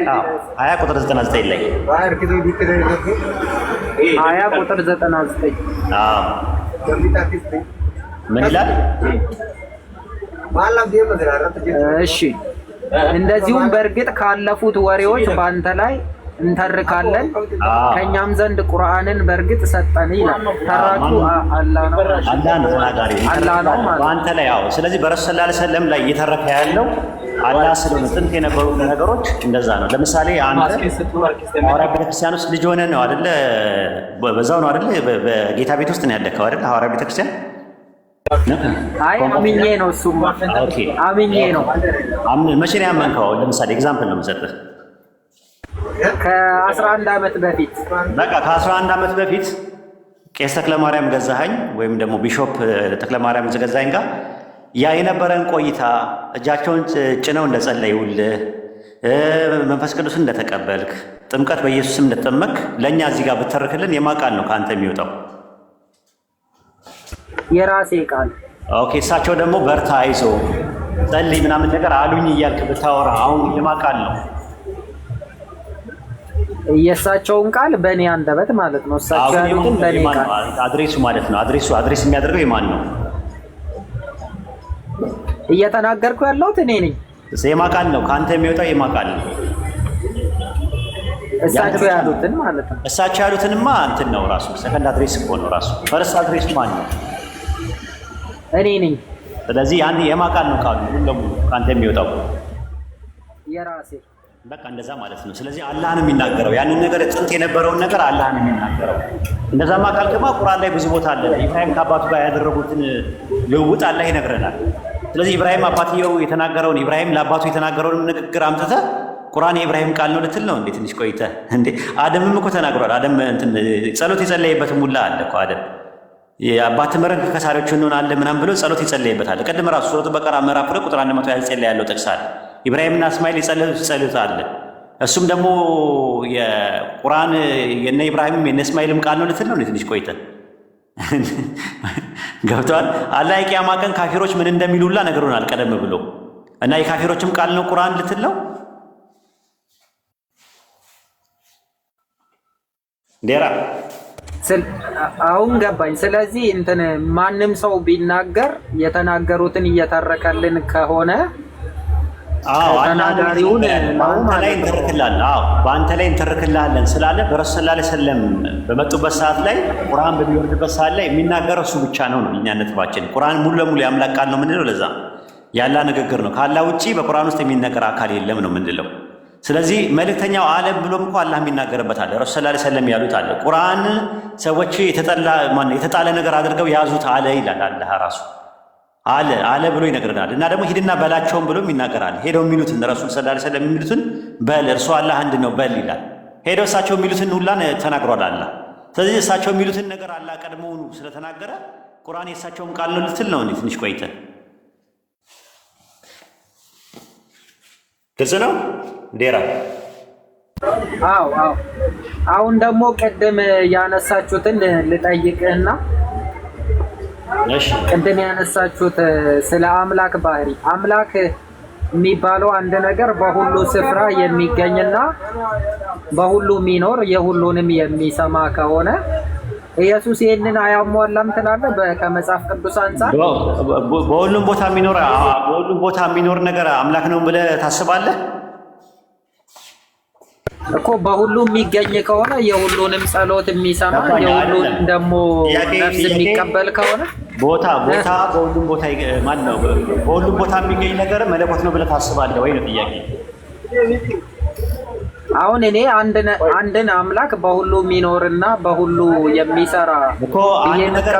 20 ቁጥር 99 ላይ 20 ቁጥር 99 ምን ይላል? እሺ እንደዚሁም በእርግጥ ካለፉት ወሬዎች በአንተ ላይ እንተርካለን ከኛም ዘንድ ቁርአንን በእርግጥ ሰጠን ይላል። ተራኩ አላህ ነው ተናጋሪ በአንተ ላይ። አዎ ስለዚህ በረሱል ሰለላሁ ዐለይሂ ወሰለም ላይ እየተረከ ያለው አላህ ስለሆነ ጥንት የነበሩ ነገሮች እንደዛ ነው። ለምሳሌ አንተ ሐዋርያ ቤተክርስቲያን ውስጥ ልጅ ሆነ ነው አይደለ? በዛው ነው አይደለ? በጌታ ቤት ውስጥ ነው ያደግከው አይደለ? ሐዋርያ ቤተክርስቲያን አይ አምኜ ነው። እሱማ ኦኬ አምኜ ነው። መቼ ነው ያመንከው? ለምሳሌ ኤግዛምፕል ነው የምሰጥህ። ከ11 ዓመት በፊት በቃ ከ11 ዓመት በፊት ቄስ ተክለማርያም ገዛኸኝ ወይም ደግሞ ቢሾፕ ተክለማርያም ገዛኸኝ ጋር ያ የነበረን ቆይታ እጃቸውን ጭነው እንደጸለዩልህ መንፈስ ቅዱስን እንደተቀበልክ ጥምቀት በኢየሱስም እንደተጠመቅ ለእኛ እዚህ ጋር ብትተርክልን የማን ቃል ነው ከአንተ የሚወጣው? የራሴ ቃል። ኦኬ። እሳቸው ደግሞ በርታ አይዞ ጸልይ ምናምን ነገር አሉኝ እያልክ ብታወራ አሁን የማን ቃል ነው? የእሳቸውን ቃል በእኔ አንደበት ማለት ነው። እሳቸው ያሉትን በእኔ ቃል አድሬሱ ማለት ነው። አድሬስ የሚያደርገው የማን ነው? እየተናገርኩ ያለሁት እኔ ነኝ። የማን ቃል ነው ከአንተ የሚወጣው? የማን ቃል ነው? እሳቸው ያሉትን ማለት ነው። እሳቸው ያሉትንማ እንትን ነው ራሱ ሰከንድ አድሬስ እኮ ነው ራሱ። ፈርስት አድሬስ ማን ነው? እኔ ነኝ። ስለዚህ ያን የማን ቃል ነው ቃሉ ሁሉ ለሙሉ ከአንተ የሚወጣው? የራሴ። በቃ እንደዛ ማለት ነው። ስለዚህ አላህ ነው የሚናገረው ያንን ነገር ጥንት የነበረውን ነገር አላህ ነው የሚናገረው። እንደዛማ ካልከማ ቁርአን ላይ ብዙ ቦታ አለ። ኢብራሂም ከአባቱ ጋር ያደረጉትን ልውውጥ አላህ ይነግረናል። ስለዚህ ኢብራሂም አባትየው የተናገረውን ኢብራሂም ለአባቱ የተናገረውን ንግግር አምጥተህ ቁርአን የኢብራሂም ቃል ነው ልትል ነው እንዴ? ትንሽ ቆይተህ እንዴ አደምም እኮ ተናግሯል። አደም እንትን ጸሎት የጸለየበትም ሙላ አለ እኮ አደም የአባት መረን ከከሳሪዎች እንሆናለን ምናምን ብሎ ጸሎት ይጸለይበታል። ቀደም ራሱ ሱረቱ በቀራ ምዕራፍ 2 ቁጥር 129 ላይ ያለው ጥቅስ አለ። ኢብራሂምና እስማኤል የጸለዩት አለ። እሱም ደግሞ የቁርአን የነ ኢብራሂምም የነ እስማኤልም ቃል ነው ልትል ነው ትንሽ ቆይተህ ገብቷል። አላህ የቂያማ ቀን ካፊሮች ምን እንደሚሉላ ነገሩናል ቀደም ብሎ እና የካፊሮችም ቃል ነው ቁርአን ልትል ነው ዴራ አሁን ገባኝ። ስለዚህ እንትን ማንም ሰው ቢናገር የተናገሩትን እየተረከልን ከሆነ ተናጋሪውን በአንተ ላይ እንተርክላለን። በአንተ ላይ እንተርክላለን ስላለ በረሱል ሰለላሁ ዐለይሂ ወሰለም በመጡበት ሰዓት ላይ ቁርአን በሚወርድበት ሰዓት ላይ የሚናገረው እሱ ብቻ ነው እኛ ነጥባችን። ቁርአን ሙሉ ለሙሉ የአምላክ ቃል ነው የምንለው ለዛ ያላ ንግግር ነው። ካላ ውጪ በቁርአን ውስጥ የሚነገር አካል የለም ነው የምንለው። ስለዚህ መልእክተኛው ዓለም ብሎም እኮ አላህ የሚናገርበት አለ። ረሱል ሰለላሁ ዐለይሂ ወሰለም ያሉት አለ። ቁርአን ሰዎች የተጣለ ነገር አድርገው ያዙት አለ ይላል አላህ ራሱ አለ ብሎ ይነግረናል። እና ደግሞ ሂድና በላቸውም ብሎም ይናገራል። ሄደው የሚሉትን ረሱል ሰለላሁ ዐለይሂ ወሰለም የሚሉትን በል እርሱ አላህ አንድ ነው በል ይላል። ሄደው እሳቸው የሚሉትን ሁላን ተናግሯል አላህ። ስለዚህ እሳቸው የሚሉትን ነገር አላህ ቀድሞውኑ ስለተናገረ ቁርአን የእሳቸውም ቃል ነው ልትል ነው ትንሽ ቆይተህ። ግልጽ ነው ዴራ? አዎ። አሁን ደግሞ ቅድም ያነሳችሁትን ልጠይቅህና ቅድም ያነሳችሁት ስለ አምላክ ባህሪ አምላክ የሚባለው አንድ ነገር በሁሉ ስፍራ የሚገኝና በሁሉ የሚኖር የሁሉንም የሚሰማ ከሆነ ኢየሱስ ይህንን አያሟላም ትላለህ? ከመጽሐፍ ቅዱስ አንጻር በሁሉም ቦታ የሚኖር ነገር አምላክ ነው ብለህ ታስባለህ እኮ። በሁሉ የሚገኝ ከሆነ የሁሉንም ጸሎት የሚሰማ የሁሉንም ደግሞ ነፍስ የሚቀበል ከሆነ በሁሉም ቦታ ማለት ነው። በሁሉም ቦታ የሚገኝ ነገር መለኮት ነው ብለህ ታስባለህ ወይ ነው ጥያቄ። አሁን እኔ አንድን አምላክ በሁሉ የሚኖርና በሁሉ የሚሰራ እኮ አንድ ነገር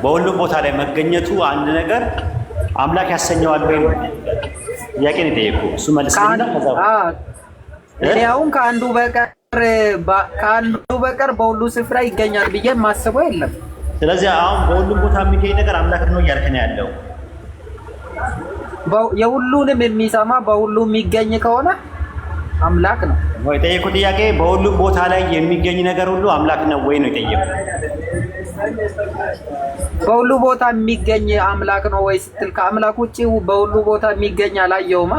በሁሉም ቦታ ላይ መገኘቱ አንድ ነገር አምላክ ያሰኘዋል ወይ ነው ጥያቄ ነው የጠየቁህ። እሱ መልስልኝ። እኔ አሁን ከአንዱ በቀር በሁሉ ስፍራ ይገኛል ብዬ የማስበው የለም። ስለዚህ አሁን በሁሉም ቦታ የሚገኝ ነገር አምላክ ነው እያልክ ነው ያለው። የሁሉንም የሚሰማ በሁሉ የሚገኝ ከሆነ አምላክ ነው ወይ? የጠየቁህ ጥያቄ በሁሉም ቦታ ላይ የሚገኝ ነገር ሁሉ አምላክ ነው ወይ ነው የጠየቁህ። በሁሉ ቦታ የሚገኝ አምላክ ነው ወይ ስትል ከአምላክ ውጪ በሁሉ ቦታ የሚገኝ አላየውማ።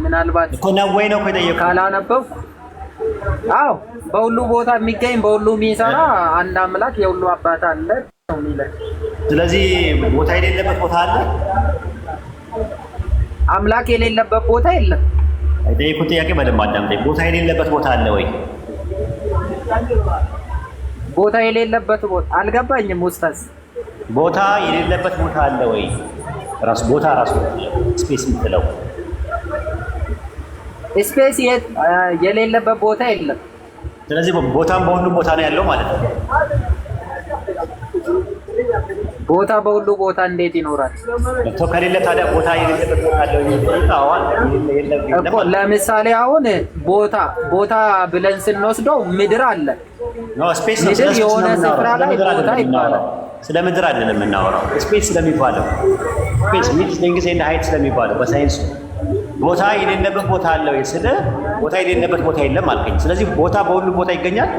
ምናልባት እኮ ነው ወይ ነው የጠየቁህ ካላነበብኩ። አዎ በሁሉ ቦታ የሚገኝ በሁሉ የሚሰራ አንድ አምላክ የሁሉ አባት አለ ነው የሚለው። ስለዚህ ቦታ የሌለበት ቦታ አለ? አምላክ የሌለበት ቦታ የለም። የጠየቁህ ጥያቄ በደንብ አዳምጠኝ። ቦታ የሌለበት ቦታ አለ ወይ? ቦታ የሌለበት ቦታ አልገባኝም ኡስታዝ። ቦታ የሌለበት ቦታ አለ ወይ? ራሱ ስፔስ የምትለው ስፔስ የሌለበት ቦታ የለም። ስለዚህ ቦታም በሁሉም ቦታ ነው ያለው ማለት ነው። ቦታ በሁሉ ቦታ እንዴት ይኖራል እኮ? ከሌለ ታዲያ ቦታ የሌለበት ቦታ አለው እኮ። ለምሳሌ አሁን ቦታ ብለን ስንወስደው ምድር አለ። ስፔስ ምድር የሆነ ስፍራ ላይ ቦታ ይባላል። ስለ ምድር አይደለም የምናወራው፣ ስፔስ ስለሚባለው ስፔስ ሚድስ ሌንግዝ ኤንድ ሃይት ስለሚባለው በሳይንስ ቦታ የሌለበት ቦታ አለ ወይ ስለ ቦታ የሌለበት ቦታ የለም አልከኝ። ስለዚህ ቦታ በሁሉ ቦታ ይገኛል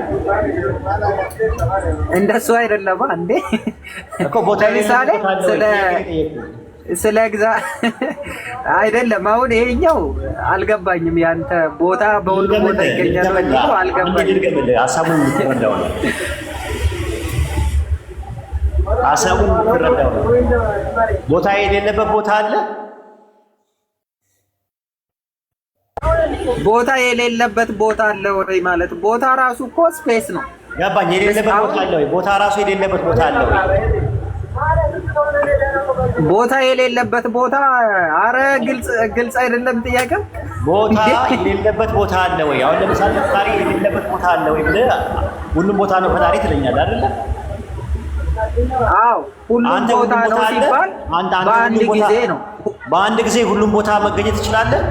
እንደሱ አይደለም እንዴ እኮ ቦታ ለምሳሌ ስለ አይደለም። አሁን ይሄኛው አልገባኝም። ያንተ ቦታ በሁሉ ቦታ ይገኛል ነው አልገባኝም። ሐሳቡን የምትረዳው ነው ሐሳቡን የምትረዳው ነው። ቦታ የሌለበት ቦታ አለ። ቦታ የሌለበት ቦታ አለ ወይ ማለት ቦታ ራሱ እኮ ስፔስ ነው። ገባኝ። የሌለበት ቦታ አለ ወይ? ቦታ ራሱ የሌለበት ቦታ አለ ወይ? ቦታ የሌለበት ቦታ አረ ግልጽ አይደለም ጥያቄው። ቦታ የሌለበት ቦታ አለ ወይ? አሁን ለምሳሌ ፈጣሪ የሌለበት ቦታ አለ ወይ ብለህ ሁሉም ቦታ ነው ፈጣሪ ትለኛለህ አይደለ? አዎ ሁሉም ቦታ ነው ሲባል በአንድ ጊዜ ነው። በአንድ ጊዜ ሁሉም ቦታ መገኘት ትችላለህ?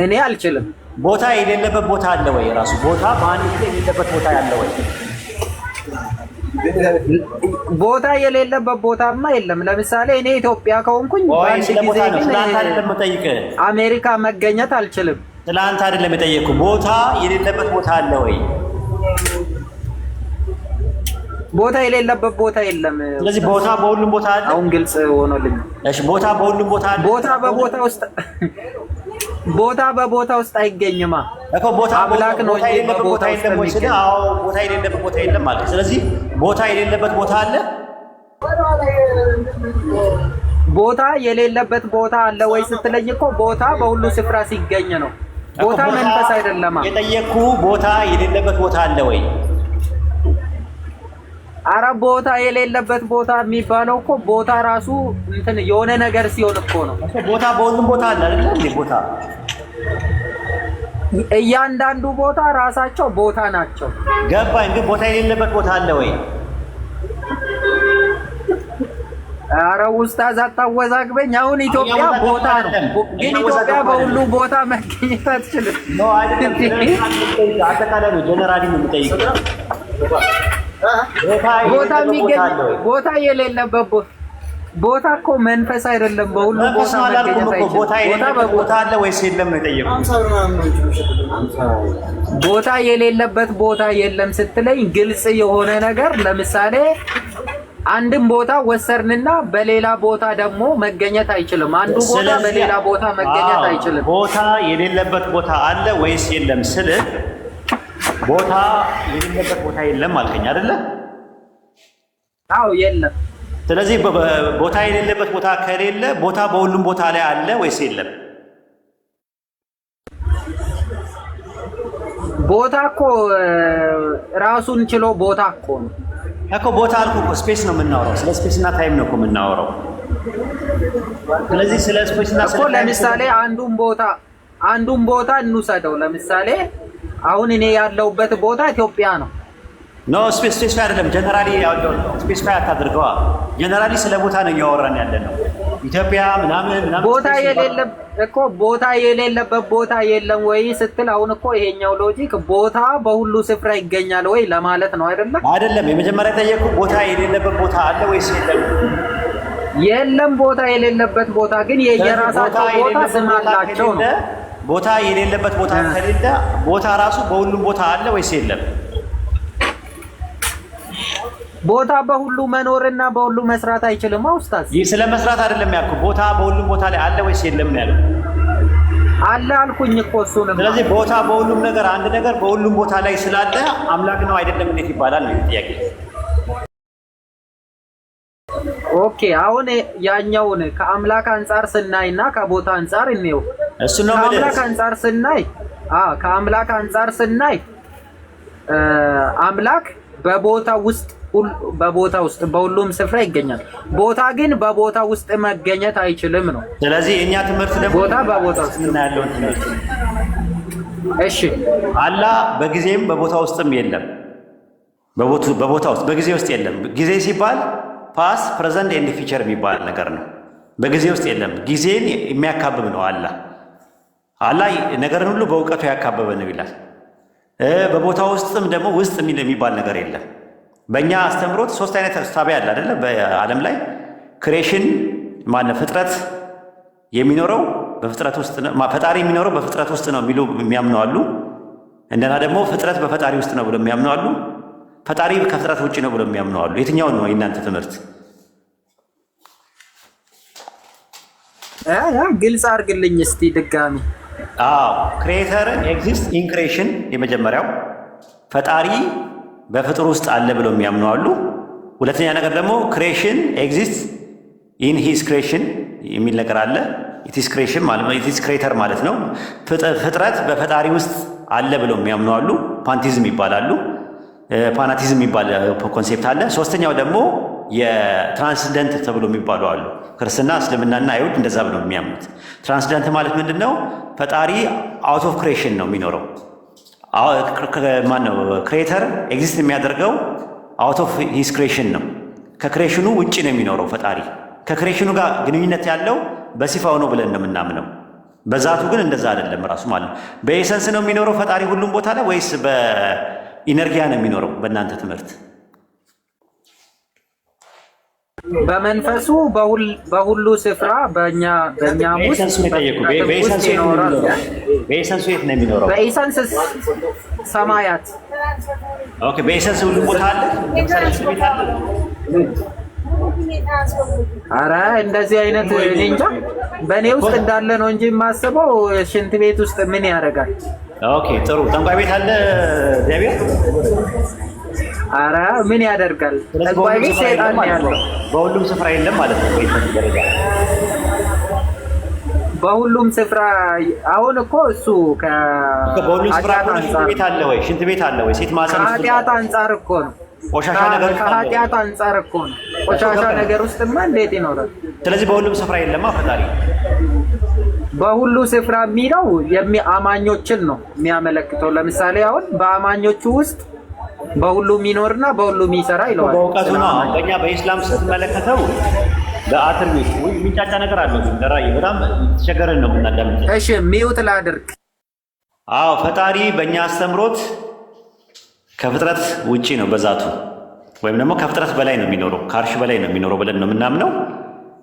እኔ አልችልም። ቦታ የሌለበት ቦታ አለ ወይ? ራሱ ቦታ በአንድ ጊዜ የሌለበት ቦታ ያለ ወይ? ቦታ የሌለበት ቦታማ የለም። ለምሳሌ እኔ ኢትዮጵያ ከሆንኩኝ በአንድ ጊዜ አሜሪካ መገኘት አልችልም። ስለአንተ አይደለም የጠየቅኩህ። ቦታ የሌለበት ቦታ አለ ወይ? ቦታ የሌለበት ቦታ የለም። ስለዚህ ቦታ በሁሉም ቦታ አለ። አሁን ግልጽ ሆኖልኝ። እሺ ቦታ በሁሉም ቦታ አለ። ቦታ በቦታ ውስጥ አይገኝማ እኮ ቦታ አምላክ ነው እንጂ ቦታ የለም ወይ ስለ አዎ ቦታ የሌለበት ቦታ የለም ማለት። ስለዚህ ቦታ የሌለበት ቦታ አለ። ቦታ የሌለበት ቦታ አለ ወይ ስትለኝ እኮ ቦታ በሁሉ ስፍራ ሲገኝ ነው። ቦታ መንፈስ አይደለማ። የጠየቅኩህ ቦታ የሌለበት ቦታ አለ ወይ? አረ ቦታ የሌለበት ቦታ የሚባለው እኮ ቦታ ራሱ እንትን የሆነ ነገር ሲሆን እኮ ነው። ቦታ በሁሉም ቦታ አለ አይደል እንዴ? ቦታ እያንዳንዱ ቦታ ራሳቸው ቦታ ናቸው። ገባኝ። ግን ቦታ የሌለበት ቦታ አለ ወይ? አረ ኡስታዝ አታወዛግበኝ። አሁን ኢትዮጵያ ቦታ ነው፣ ግን ኢትዮጵያ በሁሉ ቦታ መገኘት አትችልም። ነው አይደለም? አጠቃላይ ነው ጀነራሊ ነው የምጠይቀው። ቦታ የሌለበት ቦታ እኮ መንፈስ አይደለም። በሁሉ ቦታ መገኘት አይችልም። ቦታ አለ ወይስ የለም ነው የጠየቁት። ቦታ የሌለበት ቦታ የለም ስትለኝ ግልጽ የሆነ ነገር ለምሳሌ አንድም ቦታ ወሰርንና በሌላ ቦታ ደግሞ መገኘት አይችልም። አንዱ ቦታ በሌላ ቦታ መገኘት አይችልም። ቦታ የሌለበት ቦታ አለ ወይስ የለም ስል ቦታ የሌለበት ቦታ የለም አልከኝ አይደለ? አዎ የለም። ስለዚህ ቦታ የሌለበት ቦታ ከሌለ ቦታ በሁሉም ቦታ ላይ አለ ወይስ የለም? ቦታ እኮ ራሱን ችሎ ቦታ እኮ ነው እኮ ቦታ አልኩህ እኮ ስፔስ ነው የምናወራው። ስለ ስፔስ እና ታይም ነው እኮ የምናወራው። ስለዚህ ስለ ስፔስ እና እኮ ለምሳሌ አንዱን ቦታ እንውሰደው። ለምሳሌ አሁን እኔ ያለሁበት ቦታ ኢትዮጵያ ነው። ኖ ስፔስ አይደለም። ጀነራሊ ያለው ስፔስ አታድርገዋ። ጀነራሊ ስለ ቦታ ነው እያወራን ያለነው። ኢትዮጵያ ምናምን ቦታ የሌለበት ቦታ የለም ወይ ስትል አሁን እኮ ይሄኛው ሎጂክ ቦታ በሁሉ ስፍራ ይገኛል ወይ ለማለት ነው አይደለም? አይደለም። የመጀመሪያ ጠየቁ ቦታ የሌለበት ቦታ አለ ወይስ የለም? የለም። ቦታ የሌለበት ቦታ ግን የየራሳቸው ቦታ ስም አላቸው ነው። ቦታ የሌለበት ቦታ ከሌለ ቦታ ራሱ በሁሉም ቦታ አለ ወይስ የለም? ቦታ በሁሉ መኖርና በሁሉ መስራት አይችልም። ኡስታዝ ይህ ስለ መስራት አይደለም ያልኩህ። ቦታ በሁሉም ቦታ ላይ አለ ወይስ የለም ያለው? አለ አልኩኝ እኮ እሱንም። ስለዚህ ቦታ በሁሉም ነገር አንድ ነገር በሁሉም ቦታ ላይ ስላለ አምላክ ነው አይደለም እንዴት ይባላል ነው ጥያቄ። ኦኬ አሁን ያኛውን ከአምላክ አንፃር ስናይና ከቦታ አንፃር እንየው። እሱ ነው ከአምላክ አንፃር ስናይ አምላክ በቦታ ውስጥ በሁሉም ስፍራ ይገኛል። ቦታ ግን በቦታ ውስጥ መገኘት አይችልም ነው። ስለዚህ እኛ ትምህርት ደግሞ ቦታ በቦታ ውስጥ እናያለን ትምህርት። እሺ አላህ በጊዜም በቦታ ውስጥም የለም። በቦታ ውስጥ በጊዜ ውስጥ የለም። ጊዜ ሲባል ፓስት ፕሬዘንት ኤንድ ፊቸር የሚባል ነገር ነው። በጊዜ ውስጥ የለም። ጊዜን የሚያካብብ ነው አላህ። አላህ ነገርን ሁሉ በእውቀቱ ያካበበ ነው ይላል። በቦታ ውስጥም ደግሞ ውስጥ የሚባል ነገር የለም። በእኛ አስተምሮት ሶስት አይነት እሳቤ አለ አይደለ? በዓለም ላይ ክሬሽን ማነው ፍጥረት የሚኖረው በፍጥረት ውስጥ ነው፣ ፈጣሪ የሚኖረው በፍጥረት ውስጥ ነው የሚሉ የሚያምኑ አሉ። እንደና ደግሞ ፍጥረት በፈጣሪ ውስጥ ነው ብሎ የሚያምኑ አሉ። ፈጣሪ ከፍጥረት ውጭ ነው ብሎ የሚያምኑ አሉ። የትኛውን ነው የእናንተ ትምህርት? ግልጽ አድርግልኝ እስቲ ድጋሚ። ክሬተር ኤግዚስት ኢን ክሬሽን የመጀመሪያው ፈጣሪ በፍጡር ውስጥ አለ ብለው የሚያምኑ አሉ። ሁለተኛ ነገር ደግሞ ክሬሽን ኤግዚስት ኢን ሂዝ ክሬሽን የሚል ነገር አለ። ኢትስ ክሬሽን ማለት ነው፣ ኢትስ ክሬተር ማለት ነው። ፍጥረት በፈጣሪ ውስጥ አለ ብለው የሚያምኑ አሉ። ፓንቲዝም ይባላሉ። ፓናቲዝም የሚባል ኮንሴፕት አለ። ሶስተኛው ደግሞ የትራንስደንት ተብሎ የሚባሉ አሉ። ክርስትና፣ እስልምናና አይሁድ እንደዛ ብለው የሚያምኑት። ትራንስደንት ማለት ምንድን ነው? ፈጣሪ አውት ኦፍ ክሬሽን ነው የሚኖረው። ማነው ክሬተር ኤግዚስት የሚያደርገው አውት ኦፍ ሂስ ክሬሽን ነው። ከክሬሽኑ ውጭ ነው የሚኖረው ፈጣሪ። ከክሬሽኑ ጋር ግንኙነት ያለው በሲፋው ነው ብለን ነው የምናምነው። በዛቱ ግን እንደዛ አይደለም ራሱ ማለት ነው። በኤሰንስ ነው የሚኖረው ፈጣሪ ሁሉም ቦታ ላይ ወይስ በኢነርጊያ ነው የሚኖረው? በእናንተ ትምህርት በመንፈሱ በሁሉ ስፍራ በእኛ ውስጥ ይኖራል። በኤሰንሱ የት ነው የሚኖረው? በኤሰንስ ሰማያት። ኦኬ፣ በኤሰንስ ሁሉ ቦታ አለ። አረ እንደዚህ አይነት እኔ እንጃ። በእኔ ውስጥ እንዳለ ነው እንጂ የማስበው ሽንት ቤት ውስጥ ምን ያደርጋል? ኦኬ፣ ጥሩ። ጠንቋይ ቤት አለ እግዚአብሔር? አረ ምን ያደርጋል? ጠንቋይ ቤት ሰይጣን ያለው በሁሉም ስፍራ የለም ማለት ነው። ደረጃ በሁሉም ስፍራ አሁን እኮ እሱ በሁሉም ስፍራ ሽንት ቤት አለ ወይ? ሽንት ቤት አለ ወይ? ሴት ማሰብ ከኃጢአት አንጻር እኮ ነው። ቆሻሻ ነገር ከኃጢአት አንጻር እኮ ነው። ቆሻሻ ነገር ውስጥማ እንዴት ይኖራል? ስለዚህ በሁሉም ስፍራ የለማ ፈጣሪ። በሁሉ ስፍራ የሚለው አማኞችን ነው የሚያመለክተው። ለምሳሌ አሁን በአማኞቹ ውስጥ በሁሉ የሚኖርና በሁሉ የሚሰራ ይለዋል። በእውቀቱ ነው። በእኛ በኢስላም ስትመለከተው በአትርሚት የሚጫጫ ነገር አለው። ደራይ በጣም ተቸገረን ነው የምናዳምጥ። እሺ ሚውት ላድርግ። ፈጣሪ በእኛ አስተምሮት ከፍጥረት ውጪ ነው በዛቱ፣ ወይም ደግሞ ከፍጥረት በላይ ነው የሚኖረው፣ ከአርሽ በላይ ነው የሚኖረው ብለን ነው የምናምነው።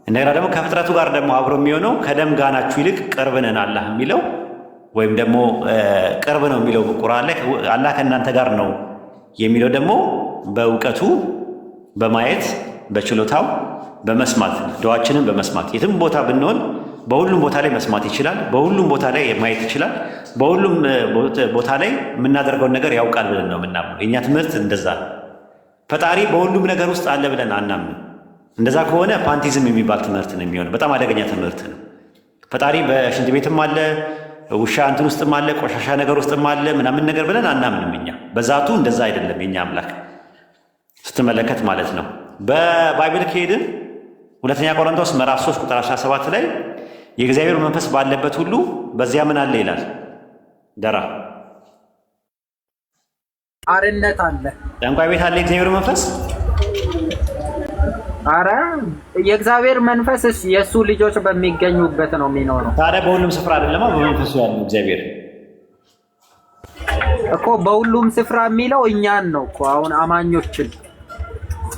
እንደገና ደግሞ ከፍጥረቱ ጋር ደግሞ አብሮ የሚሆነው ከደም ጋናችሁ ይልቅ ቅርብ ነን አላህ የሚለው ወይም ደግሞ ቅርብ ነው የሚለው ቁርአን ላይ አላህ ከእናንተ ጋር ነው የሚለው ደግሞ በእውቀቱ በማየት በችሎታው በመስማት ዱዓችንን በመስማት የትም ቦታ ብንሆን በሁሉም ቦታ ላይ መስማት ይችላል። በሁሉም ቦታ ላይ ማየት ይችላል። በሁሉም ቦታ ላይ የምናደርገውን ነገር ያውቃል ብለን ነው የምናምነው። የእኛ ትምህርት እንደዛ ነው። ፈጣሪ በሁሉም ነገር ውስጥ አለ ብለን አናምንም። እንደዛ ከሆነ ፓንቲዝም የሚባል ትምህርት ነው የሚሆነው። በጣም አደገኛ ትምህርት ነው። ፈጣሪ በሽንት ቤትም አለ፣ ውሻ እንትን ውስጥም አለ፣ ቆሻሻ ነገር ውስጥም አለ ምናምን ነገር ብለን አናምንም። እኛ በዛቱ እንደዛ አይደለም የኛ አምላክ ስትመለከት ማለት ነው። በባይብል ከሄድን ሁለተኛ ቆሮንቶስ ምዕራፍ 3 ቁጥር 17 ላይ የእግዚአብሔር መንፈስ ባለበት ሁሉ በዚያ ምን አለ ይላል? ደራ አርነት አለ። ጠንቋይ ቤት አለ የእግዚአብሔር መንፈስ? አረ የእግዚአብሔር መንፈስ የእሱ ልጆች በሚገኙበት ነው የሚኖረው። ታዲያ በሁሉም ስፍራ አይደለማ በመንፈሱ ያለው እግዚአብሔር እኮ። በሁሉም ስፍራ የሚለው እኛን ነው እኮ አሁን አማኞችን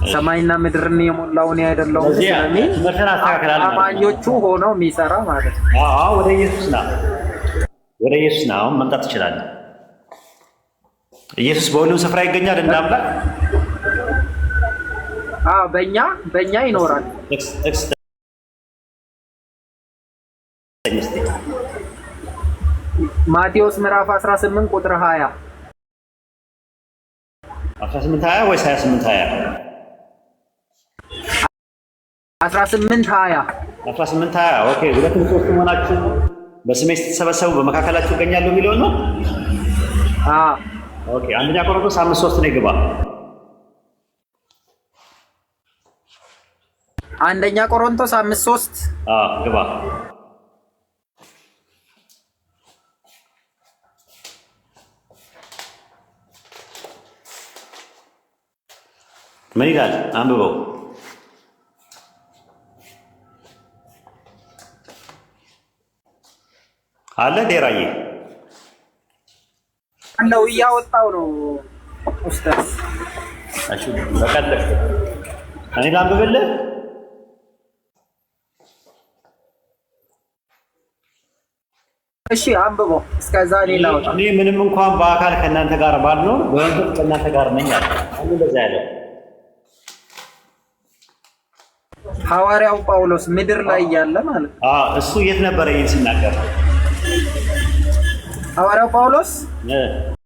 ሰማይና ምድርን የሞላውን ያይደለው ስለሚል አማኞቹ ሆነው የሚሰራ ማለት ነው። ወደ ኢየሱስ ና፣ ወደ ኢየሱስ ና። አሁን መምጣት ትችላለህ። ኢየሱስ በሁሉም ስፍራ ይገኛል እንደ አምላክ። በእኛ ይኖራል። ማቴዎስ ምዕራፍ 18 ቁጥር 20 18 ወይስ 28 18 ኦኬ። ሁለቱም ሶስት መሆናችሁ በስሜ ስትሰበሰቡ በመካከላችሁ እገኛለሁ የሚለው ነው። ኦኬ። አንደኛ ቆሮንቶስ 5:3 ነው ግባ። አንደኛ ቆሮንቶስ 5:3 ግባ። ምን ይላል? አንብበው። አለ ዴራዬ አለው እያወጣው ነው ኡስታዝ። እሺ በቀጥታ እኔ ላንብብልህ። እሺ አንብቦ እስከዛ እኔ ላውጣ። እኔ ምንም እንኳን በአካል ከእናንተ ጋር ባልኖር በመንፈስ ከእናንተ ጋር ነኝ አለ። እንደዛ ያለው ሐዋርያው ጳውሎስ ምድር ላይ ያለ ማለት ነው። እሱ የት ነበረ ይሄን ሲናገር? ሐዋርያው ጳውሎስ